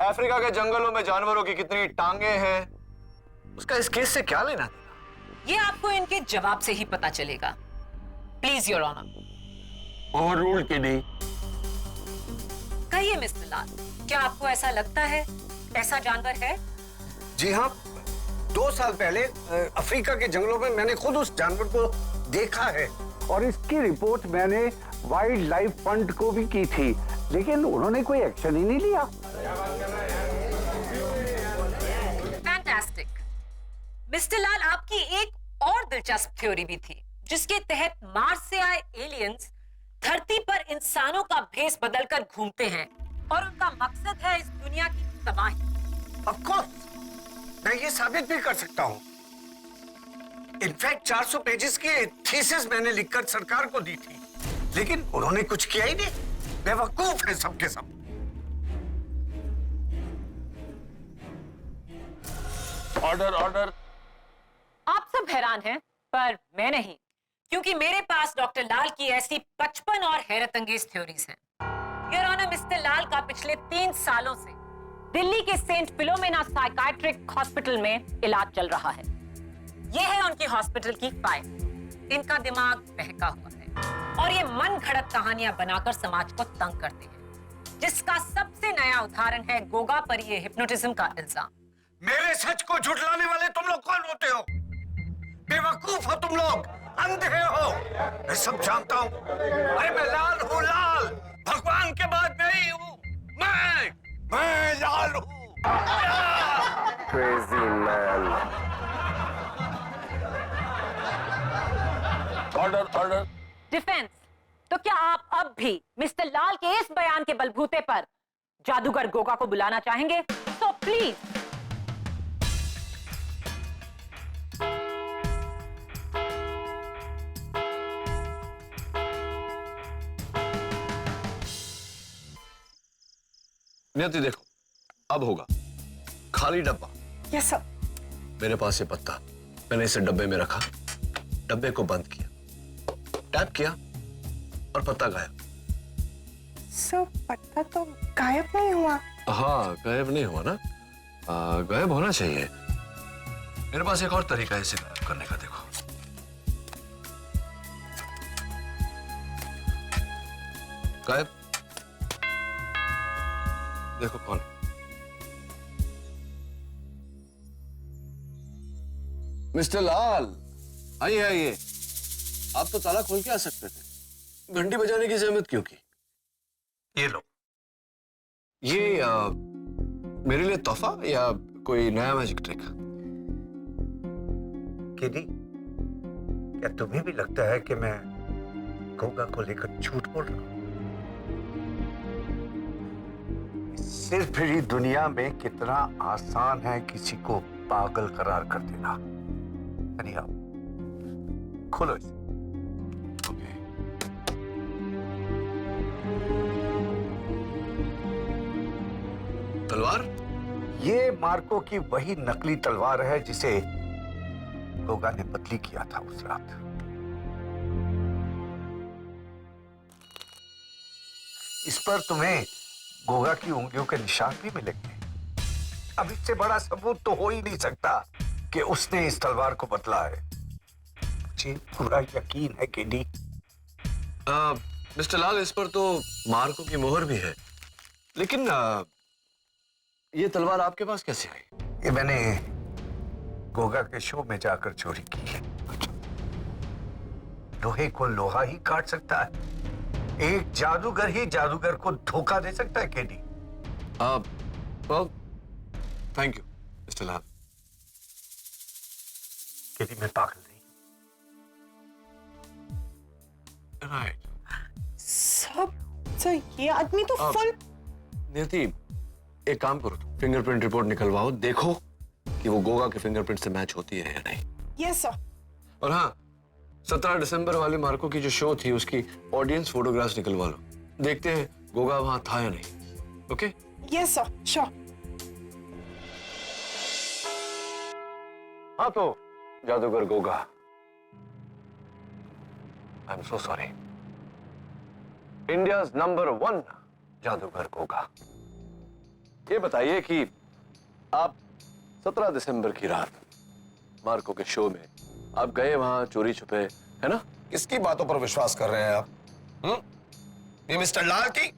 अफ्रीका के जंगलों में जानवरों की कितनी टांगे हैं, उसका इस केस से क्या लेना देना? ये आपको इनके जवाब से ही पता चलेगा। Please your honour. Overrule के नहीं। कहिए मिस्टर लाल, क्या आपको ऐसा लगता है ऐसा जानवर है? जी हाँ, 2 साल पहले अफ्रीका के जंगलों में मैंने खुद उस जानवर को देखा है। और इसकी रिपोर्ट मैंने वाइल्ड लाइफ फंड को भी की थी, लेकिन उन्होंने कोई एक्शन ही नहीं लिया। फैंटास्टिक। मिस्टर लाल, आपकी एक और दिलचस्प थ्योरी भी थी जिसके तहत मार्स से आए एलियंस धरती पर इंसानों का भेष बदलकर घूमते हैं और उनका मकसद है इस दुनिया की तबाही। ऑफ कोर्स, मैं ये साबित भी कर सकता हूँ। इनफैक्ट 400 पेजेस की थीसिस मैंने लिखकर सरकार को दी थी, लेकिन उन्होंने कुछ किया ही नहीं। बेवकूफ है सबके सब। Order order. आप सब हैरान हैं, पर मैं नहीं, क्योंकि मेरे पास डॉक्टर लाल की ऐसी 55 और हैरत अंगेज थ्योरीज हैं। योर ऑनर, मिस्टर लाल का पिछले 3 सालों से दिल्ली के सेंट फिलोमेना साइकाट्रिक हॉस्पिटल में इलाज चल रहा है। यह है उनकी हॉस्पिटल की फाइल। इनका दिमाग बहका हुआ है और ये मन घड़त कहानियां बनाकर समाज को तंग करते हैं, जिसका सबसे नया उदाहरण है गोगा पर ये हिप्नोटिज्म का इल्जाम। मेरे सच को झुठलाने वाले तुम लोग कौन होते हो? बेवकूफ हो तुम लोग, अंधे हो। मैं सब जानता हूँ। अरे मैं लाल हूँ, लाल। भगवान के बाद मैं ही हूँ। मैं लाल हूँ। Crazy man. Order order. Defence, तो क्या आप अब भी मिस्टर लाल के इस बयान के बलबूते पर जादूगर गोगा को बुलाना चाहेंगे? तो प्लीज। नियति देखो, अब होगा खाली डब्बा। Yes sir. मेरे पास ये पत्ता, मैंने इसे डब्बे में रखा। डब्बे को बंद किया, टैप किया और पत्ता गायब। सर पत्ता तो गायब नहीं हुआ। हाँ, गायब नहीं हुआ ना, गायब होना चाहिए। मेरे पास एक और तरीका है इसे गायब करने का, देखो। गायब। देखो कौन। मिस्टर लाल, आइए आइए। आप तो ताला खोल के आ सकते थे, घंटी बजाने की जहमत क्यों की? ये लो, ये मेरे लिए तोहफा या कोई नया मैजिक ट्रिक? किडी, क्या तुम्हें भी लगता है कि मैं गोगा को लेकर झूठ बोल रहा हूं? सिर्फ ही दुनिया में कितना आसान है किसी को पागल करार कर देना। यानी आप खोलो इसे। ओके। तलवार? ये मार्को की वही नकली तलवार है जिसे गोगा ने बदली किया था उस रात। इस पर तुम्हें गोगा की उंगलियों के निशान भी मिलेंगे। अब इससे बड़ा सबूत तो हो ही नहीं सकता कि उसने इस तलवार को बदला है। मुझे पूरा यकीन है केडी। मिस्टर लाल, इस पर तो मार्को की मोहर भी है, लेकिन ये तलवार आपके पास कैसे आई? ये मैंने गोगा के शो में जाकर चोरी की है। लोहे को लोहा ही काट सकता है, एक जादूगर ही जादूगर को धोखा दे सकता है KD. Well, thank you mister Lal. KD, मैं पागल नहीं। राइट। सर ये आदमी तो फुल। नियति, एक काम करो, फिंगरप्रिंट रिपोर्ट निकलवाओ, देखो कि वो गोगा के फिंगरप्रिंट से मैच होती है या नहीं। Yes sir. और हाँ, 17 दिसंबर वाले मार्को की जो शो थी उसकी ऑडियंस फोटोग्राफ्स निकलवा लो, देखते हैं गोगा वहां था या नहीं। ओके? Yes sir, sure. हाँ तो जादूगर Goga, I am so sorry. India's number 1 जादूगर गोगा। ये बताइए कि आप 17 दिसंबर की रात मार्को के शो में आप गए वहां चोरी छुपे, है ना? किसकी बातों पर विश्वास कर रहे हैं आप? ये मिस्टर लाल की?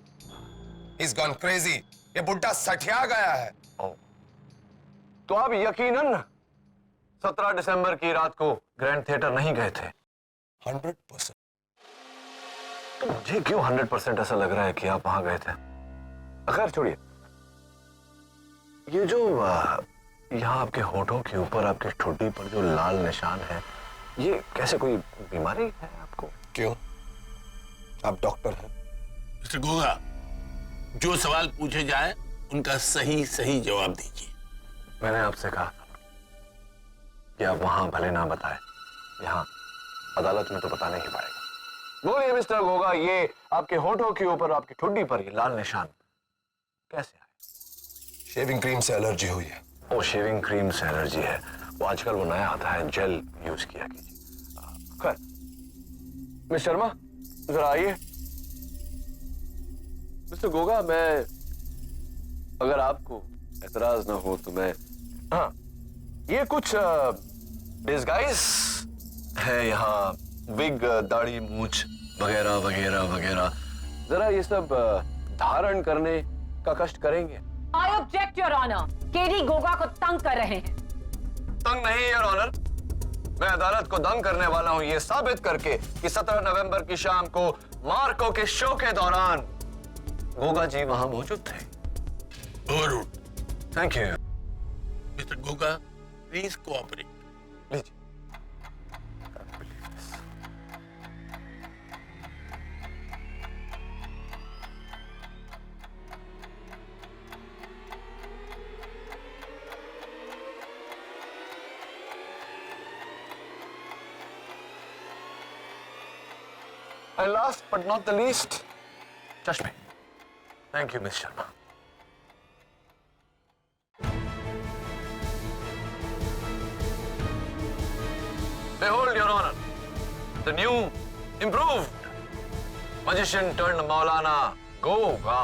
He's gone crazy। ये बुड्ढा सठिया गया है। तो आप यकीनन 17 दिसंबर की रात को ग्रैंड थिएटर नहीं गए थे? 100%। तो मुझे क्यों 100% ऐसा लग रहा है कि आप वहां गए थे? खैर छोड़िए, ये जो यहाँ आपके होठों के ऊपर, आपकी ठुड्डी पर जो लाल निशान है, ये कैसे, कोई बीमारी है आपको? क्यों? आप डॉक्टर हैं? मिस्टर गोगा, जो सवाल पूछे जाए उनका सही सही जवाब दीजिए। मैंने आपसे कहा कि आप वहां भले ना बताएं, यहाँ अदालत में तो बताना ही पड़ेगा। बोलिए मिस्टर गोगा, ये आपके होठों के ऊपर, आपकी ठुड्डी पर ये लाल निशान कैसे आए? शेविंग क्रीम से एलर्जी हुई है। ओ, शेविंग क्रीम से एलर्जी है। वो आजकल वो नया आता है, जेल यूज किया कीजिए। खैर, मिस शर्मा जरा आइए। मिस्टर गोगा, मैं, अगर आपको एतराज ना हो तो मैं, हाँ, ये कुछ डिस्गाइज है यहाँ, विग, दाढ़ी, मूछ वगैरह वगैरह वगैरह, जरा ये सब धारण करने का कष्ट करेंगे? I object, Your Honor। KD Goga को तंग कर रहे हैं। तंग नहीं, योर ऑनर। मैं अदालत को दंग करने वाला हूं ये साबित करके कि 17 नवंबर की शाम को मार्को के शो के दौरान गोगा जी वहां मौजूद थे। Overruled. Thank you. Mister Goga, please cooperate. लीजिए। And last but not the least, चश्मे। Thank you, Miss Sharma. Behold, Your Honor, the new improved magician turn मौलाना Goga.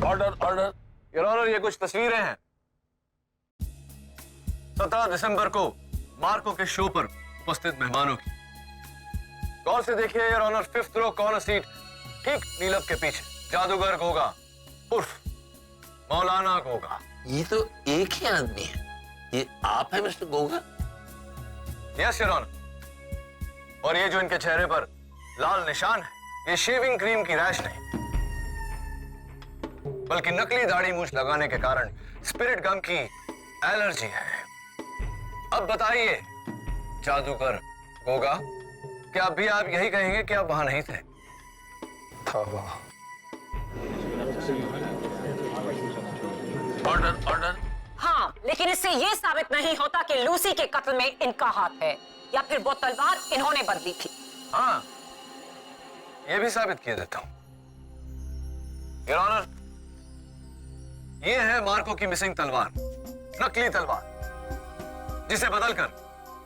Order order. Your honour, ये कुछ तस्वीरें हैं 17 दिसंबर को मार्को के शो पर उपस्थित मेहमानों की। गौर से देखिए your honour, 5th row corner seat ठीक नीलब के पीछे जादूगर गोगा उर्फ मौलाना गोगा। ये तो एक ही आदमी है। ये आप है mister Goga? Yes your honour. और ये जो इनके चेहरे पर लाल निशान है, ये शेविंग क्रीम की रैश नहीं, बल्कि नकली दाढ़ी मूछ लगाने के कारण स्पिरिट गम की एलर्जी है। अब बताइए जादूगर गोगा, क्या अभी आप यही कहेंगे कि आप वहां नहीं थे? था वहां। Order order. हाँ, लेकिन इससे यह साबित नहीं होता कि लूसी के कत्ल में इनका हाथ है या फिर वो तलवार इन्होंने बदली थी। हाँ, यह भी साबित किया देता हूं योर ऑनर। यह है मार्को की मिसिंग तलवार, नकली तलवार, जिसे बदलकर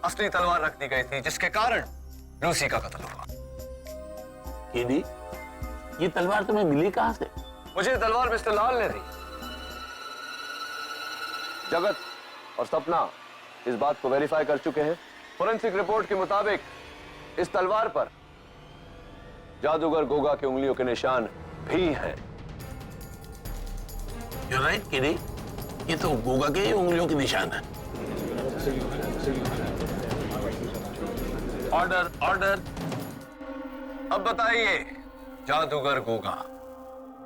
असली तलवार रख दी गई थी, जिसके कारण लूसी का कत्ल हुआ। केडी, ये तलवार तुम्हें मिली कहां से? मुझे तलवार मिस्टर लाल ने दी। जगत और सपना इस बात को वेरीफाई कर चुके हैं। फोरेंसिक रिपोर्ट के मुताबिक इस तलवार पर जादूगर गोगा की उंगलियों के निशान भी हैं। You're right, केडी, ये तो गोगा के ही उंगलियों के निशान है। Order order. अब बताइए जादूगर गोगा,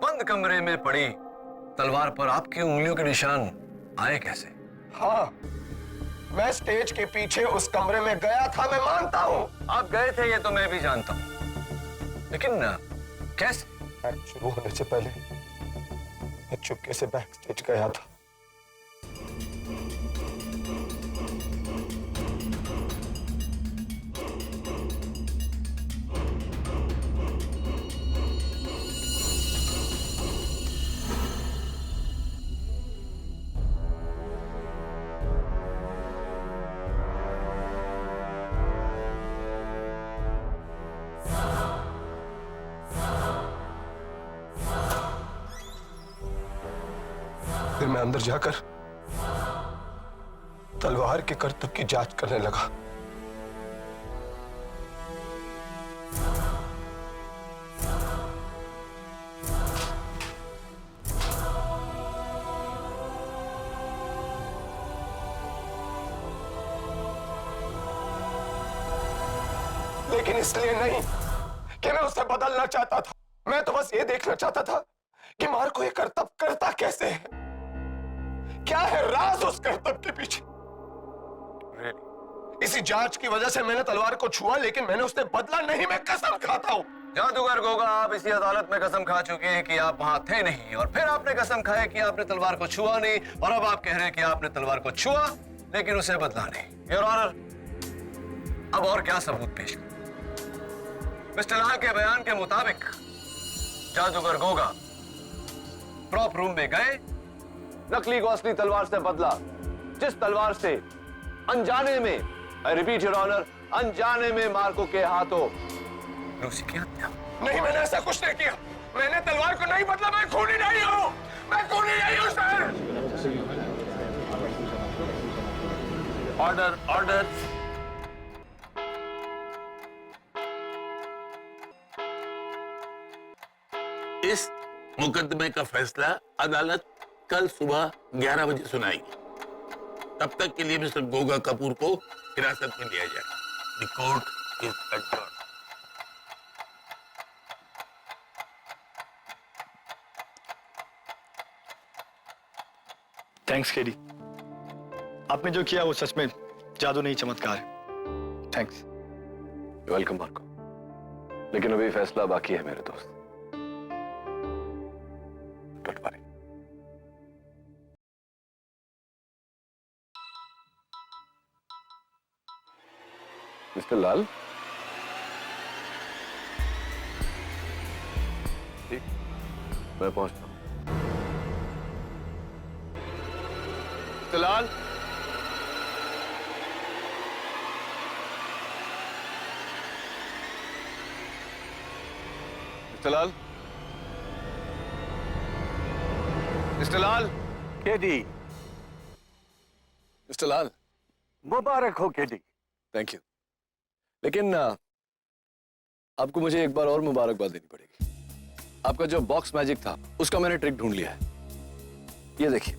बंद कमरे में पड़ी तलवार पर आपकी उंगलियों के निशान आए कैसे? हाँ, मैं स्टेज के पीछे उस कमरे में गया था, मैं मानता हूँ। आप गए थे ये तो मैं भी जानता हूं, लेकिन कैसे? एक्ट शुरू होने से पहले मैं चुपके से बैक स्टेज गया था। फिर मैं अंदर जाकर तलवार के करतब की जांच करने लगा। लेकिन इसलिए नहीं कि मैं उसे बदलना चाहता था, मैं तो बस ये देखना चाहता था कि मार्को ये करतब करता कैसे है, क्या है राज उस करतब के पीछे। इसी जांच की वजह से मैंने तलवार को छुआ, लेकिन मैंने उससे बदला नहीं, मैं कसम खाता हूं। जादूगर गोगा, आप इसी अदालत में कसम खा चुके हैं कि आप वहां थे नहीं, और फिर आपने कसम खाया कि आपने तलवार को छुआ नहीं, और अब आप कह रहे हैं कि आपने तलवार को छुआ लेकिन उसे बदला नहीं। योर ऑनर, अब और क्या सबूत पेश करें? मिस्टर लाल के बयान के मुताबिक जादूगर गोगा प्रॉप रूम में गए, नकली को असली तलवार से बदला, जिस तलवार से अनजाने में, आई रिपीट योर ऑनर, अनजाने में मार्को के हाथों लूसी की हत्या। नहीं, मैंने ऐसा कुछ नहीं किया, मैंने तलवार को नहीं बदला, मैं खूनी नहीं हूं, मैं खूनी नहीं हूं सर। Order order. इस मुकदमे का फैसला अदालत कल सुबह 11 बजे सुनाएगी। तब तक के लिए मिस्टर गोगा कपूर को हिरासत में लिया जाएगा। The court is adjourned. Thanks KD, आपने जो किया वो सच में जादू नहीं चमत्कार है। थैंक्स। वेलकम मार्को, लेकिन अभी फैसला बाकी है मेरे दोस्त। Don't worry. मिस्टर लाल, ठीक, मैं पहुंचता हूं। मिस्टर लाल, मिस्टर लाल, मिस्टर लाल, केडी, मिस्टर लाल, मुबारक हो केडी। Thank you. लेकिन आपको मुझे एक बार और मुबारकबाद देनी पड़ेगी। आपका जो बॉक्स मैजिक था उसका मैंने ट्रिक ढूंढ लिया है। ये देखिए,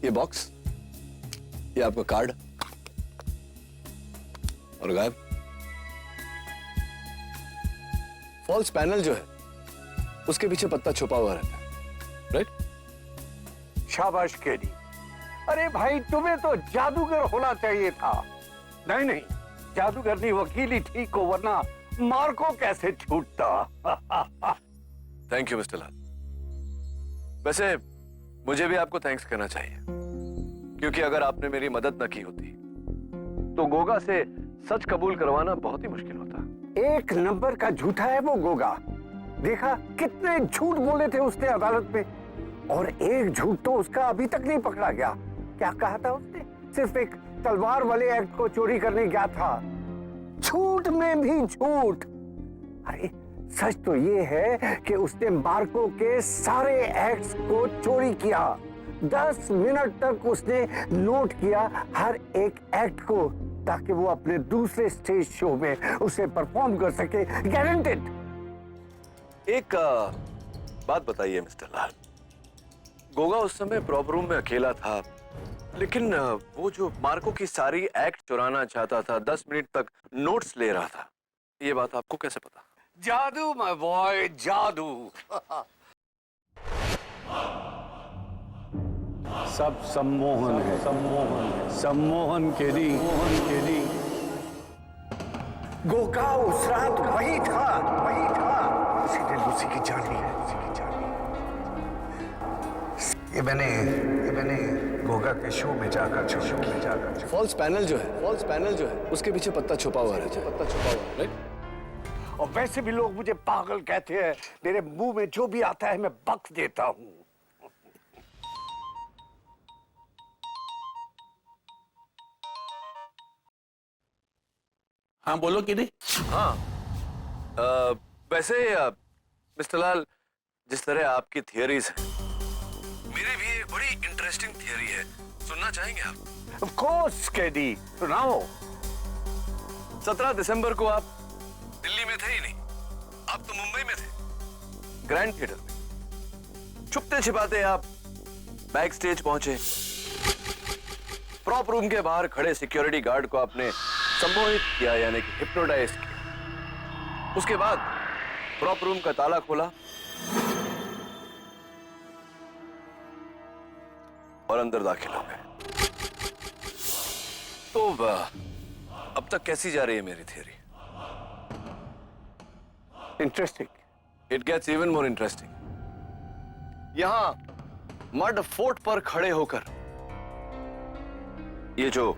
ये बॉक्स, ये आपका कार्ड और गायब। फॉल्स पैनल जो है उसके पीछे पत्ता छुपा हुआ रहता है, राइट? शाबाश केडी। अरे भाई, तुम्हें तो जादूगर होना चाहिए था। नहीं नहीं, जादूगर नहीं, वकील ही ठीक हो, वरना मार्को कैसे छूटता। थैंक यू मिस्टर लाल। वैसे मुझे भी आपको थैंक्स कहना चाहिए, क्योंकि अगर आपने मेरी मदद न की होती तो गोगा से सच कबूल करवाना बहुत ही मुश्किल होता। एक नंबर का झूठा है वो गोगा। देखा कितने झूठ बोले थे उसने अदालत में, और एक झूठ तो उसका अभी तक नहीं पकड़ा गया। क्या कहा था उसने? सिर्फ एक तलवार वाले एक्ट को चोरी करने गया था। झूठ में भी झूठ। अरे सच तो ये है कि उसने मार्को के सारे एक्ट्स को चोरी किया। 10 मिनट तक उसने नोट किया हर एक एक्ट को, ताकि वो अपने दूसरे स्टेज शो में उसे परफॉर्म कर सके। गारंटेड। एक बात बताइए मिस्टर लाल, गोगा उस समय प्रॉपर रूम में अकेला था, लेकिन वो जो मार्को की सारी एक्ट चुराना चाहता था, 10 मिनट तक नोट्स ले रहा था, ये बात आपको कैसे पता? जादू माय बॉय, जादू। सब सम्मोहन है, सम्मोहन है, सम्मोहन केडी, मोहन केडी। गोगा उस रात वही था, वही था। उसी ने लूसी की जान ली है, उसी की जान ली। ये मैंने गोगा के शो में जाकर फॉल्स पैनल जो है उसके पीछे पत्ता छुपा हुआ रहता है, पत्ता छुपा हुआ, राइट? और वैसे भी लोग मुझे पागल कहते हैं। मेरे मुंह में जो भी आता है मैं बक देता हूँ। हाँ बोलो किडी। हाँ, वैसे मिस्टर लाल, जिस तरह आपकी थियरीज हैं, मेरी भी एक बड़ी इंटरेस्टिंग थियरी है, सुनना चाहेंगे आप? ऑफ कोर्स केडी, सुनाओ। 17 दिसंबर को आप दिल्ली में थे ही नहीं, आप तो मुंबई में थे, ग्रैंड थिएटर में। छुपते छिपाते आप बैक स्टेज पहुंचे। प्रॉप रूम के बाहर खड़े सिक्योरिटी गार्ड को आपने सम्मोहित किया, यानी कि हिप्नोटाइज किया। उसके बाद प्रॉप रूम का ताला खोला और अंदर दाखिल हो गए। तो अब तक कैसी जा रही है मेरी theory? Interesting. It gets even more interesting. यहां मड फोर्ट पर खड़े होकर ये जो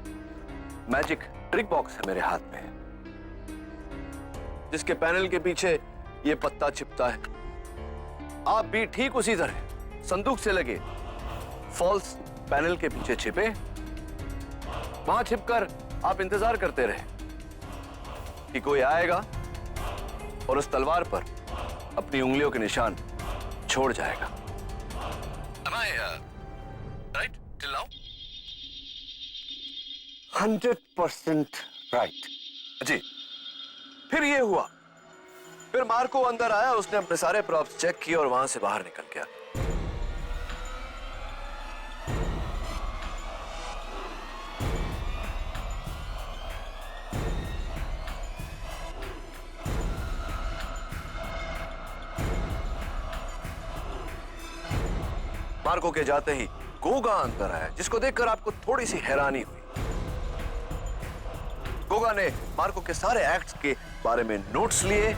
मैजिक ट्रिक बॉक्स है मेरे हाथ में है, जिसके पैनल के पीछे ये पत्ता छिपता है, आप भी ठीक उसी तरह संदूक से लगे फॉल्स पैनल के पीछे छिपे। वहां छिपकर आप इंतजार करते रहे कि कोई आएगा और उस तलवार पर अपनी उंगलियों के निशान छोड़ जाएगा। Am I right till now? 100% right. जी। फिर ये हुआ, फिर मार्को अंदर आया, उसने अपने सारे प्रॉप्स चेक किए और वहां से बाहर निकल गया। मार्को के जाते ही गोगा अंदर आया, जिसको देखकर आपको थोड़ी सी हैरानी हुई। गोगा ने मार्को के सारे एक्ट्स के बारे में नोट्स लिए,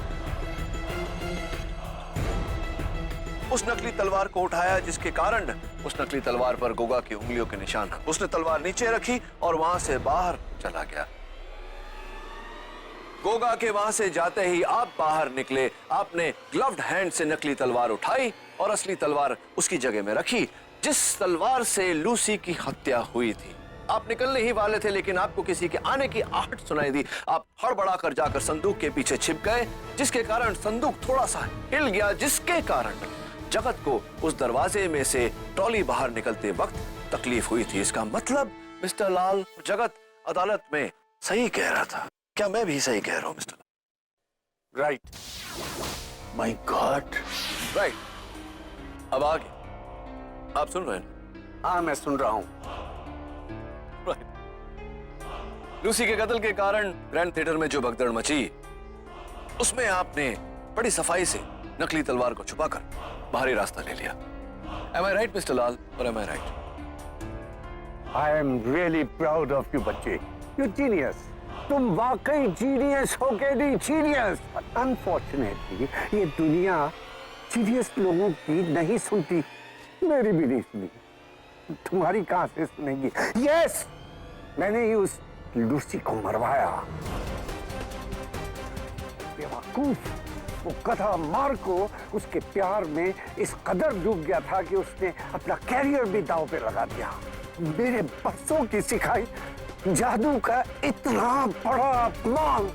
उस नकली तलवार को उठाया, जिसके कारण उस नकली तलवार पर गोगा की उंगलियों के निशान। उसने तलवार नीचे रखी और वहां से बाहर चला गया। गोगा के वहां से जाते ही आप बाहर निकले। आपने ग्लव्ड हैंड से नकली तलवार उठाई और असली तलवार उसकी जगह में रखी। जिस तलवार से लूसी की हत्या हुई थी। आप निकलने ही वाले थे, लेकिन आपको किसी के आने की आहट सुनाई दी। आप हड़बड़ा कर जाकर संदूक के पीछे छिप गए, जिसके कारण संदूक थोड़ा सा हिल गया, जिसके कारण जगत को उस दरवाजे में से ट्रॉली बाहर निकलते वक्त तकलीफ हुई थी। इसका मतलब मिस्टर लाल, जगत अदालत में सही कह रहा था। क्या मैं भी सही कह रहा हूं mister Lal? Right. My God, right. अब आगे आप सुन रहे हैं? हाँ, मैं सुन रहा हूं। लूसी के कत्ल के कारण ग्रैंड थिएटर में जो भगदड़ मची, उसमें आपने बड़ी सफाई से नकली तलवार को छुपाकर बाहरी रास्ता ले लिया। Am I right, मिस्टर लाल, और am I right? I am really proud of you, बच्चे। You genius। तुम वाकई जीनियस हो के नहीं, जीनियस। अनफॉर्चुनेटली ये दुनिया जीनियस लोगों की नहीं सुनती, मेरी भी नहीं सुनी, तुम्हारी कहां से सुनेगी? यस, मैंने ही उस लूसी को मरवाया। बेवकूफ, वो गधा मार्को उसके प्यार में इस कदर डूब गया था कि उसने अपना कैरियर भी दांव पे लगा दिया। मेरे बरसों की सिखाई जादू का इतना बड़ा अपमान,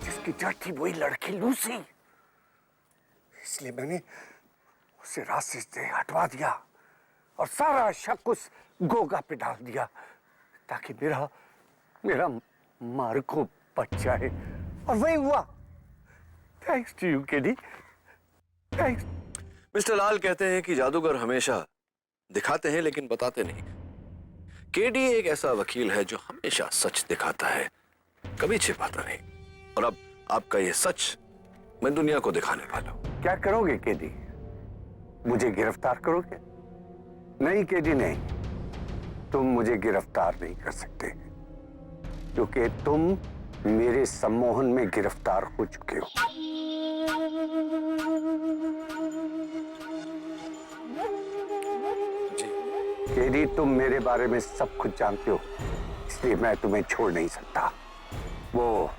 जिसकी जड़ थी वही लड़की लूसी। इसलिए मैंने उसे रास्ते से हटवा दिया और सारा शक उस गोगा पे डाल दिया, ताकि मेरा मार्को बच जाए। और वही हुआ। Thanks to you KD, thanks. Mister Lal कहते हैं कि जादूगर हमेशा दिखाते हैं लेकिन बताते नहीं। केडी एक ऐसा वकील है जो हमेशा सच दिखाता है, कभी छिपाता नहीं। और अब आपका ये सच मैं दुनिया को दिखाने वाला हूं। क्या करोगे केडी? मुझे गिरफ्तार करोगे? नहीं केडी, नहीं, तुम मुझे गिरफ्तार नहीं कर सकते, क्योंकि तुम मेरे सम्मोहन में गिरफ्तार हो चुके हो। केडी, तुम मेरे बारे में सब कुछ जानते हो, इसलिए मैं तुम्हें छोड़ नहीं सकता। वो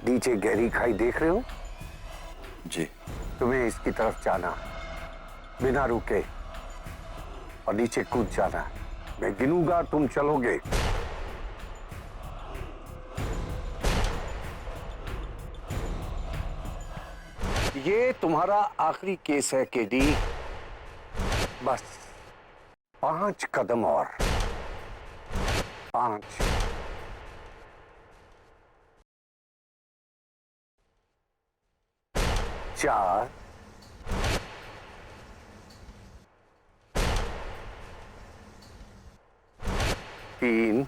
नीचे गहरी खाई देख रहे हो? जी। तुम्हें इसकी तरफ जाना, बिना रुके, और नीचे कूद जाना। मैं गिनूंगा, तुम चलोगे। ये तुम्हारा आखिरी केस है केडी। बस 5 कदम और। 5, 4, 3,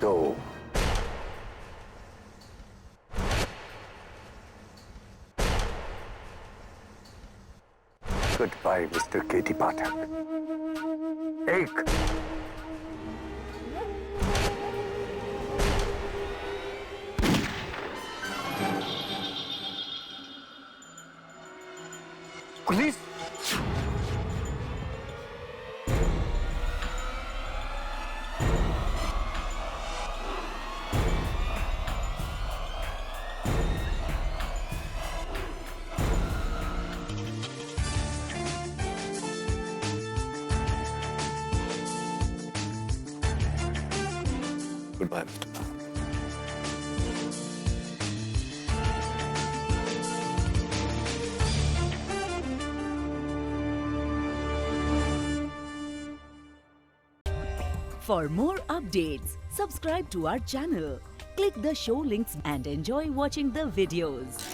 2, 'Goodbye, Mr. Katie Pathak'। 1, police. Goodbye, Mr. Laal. For more updates, subscribe to our channel, click the show links and enjoy watching the videos.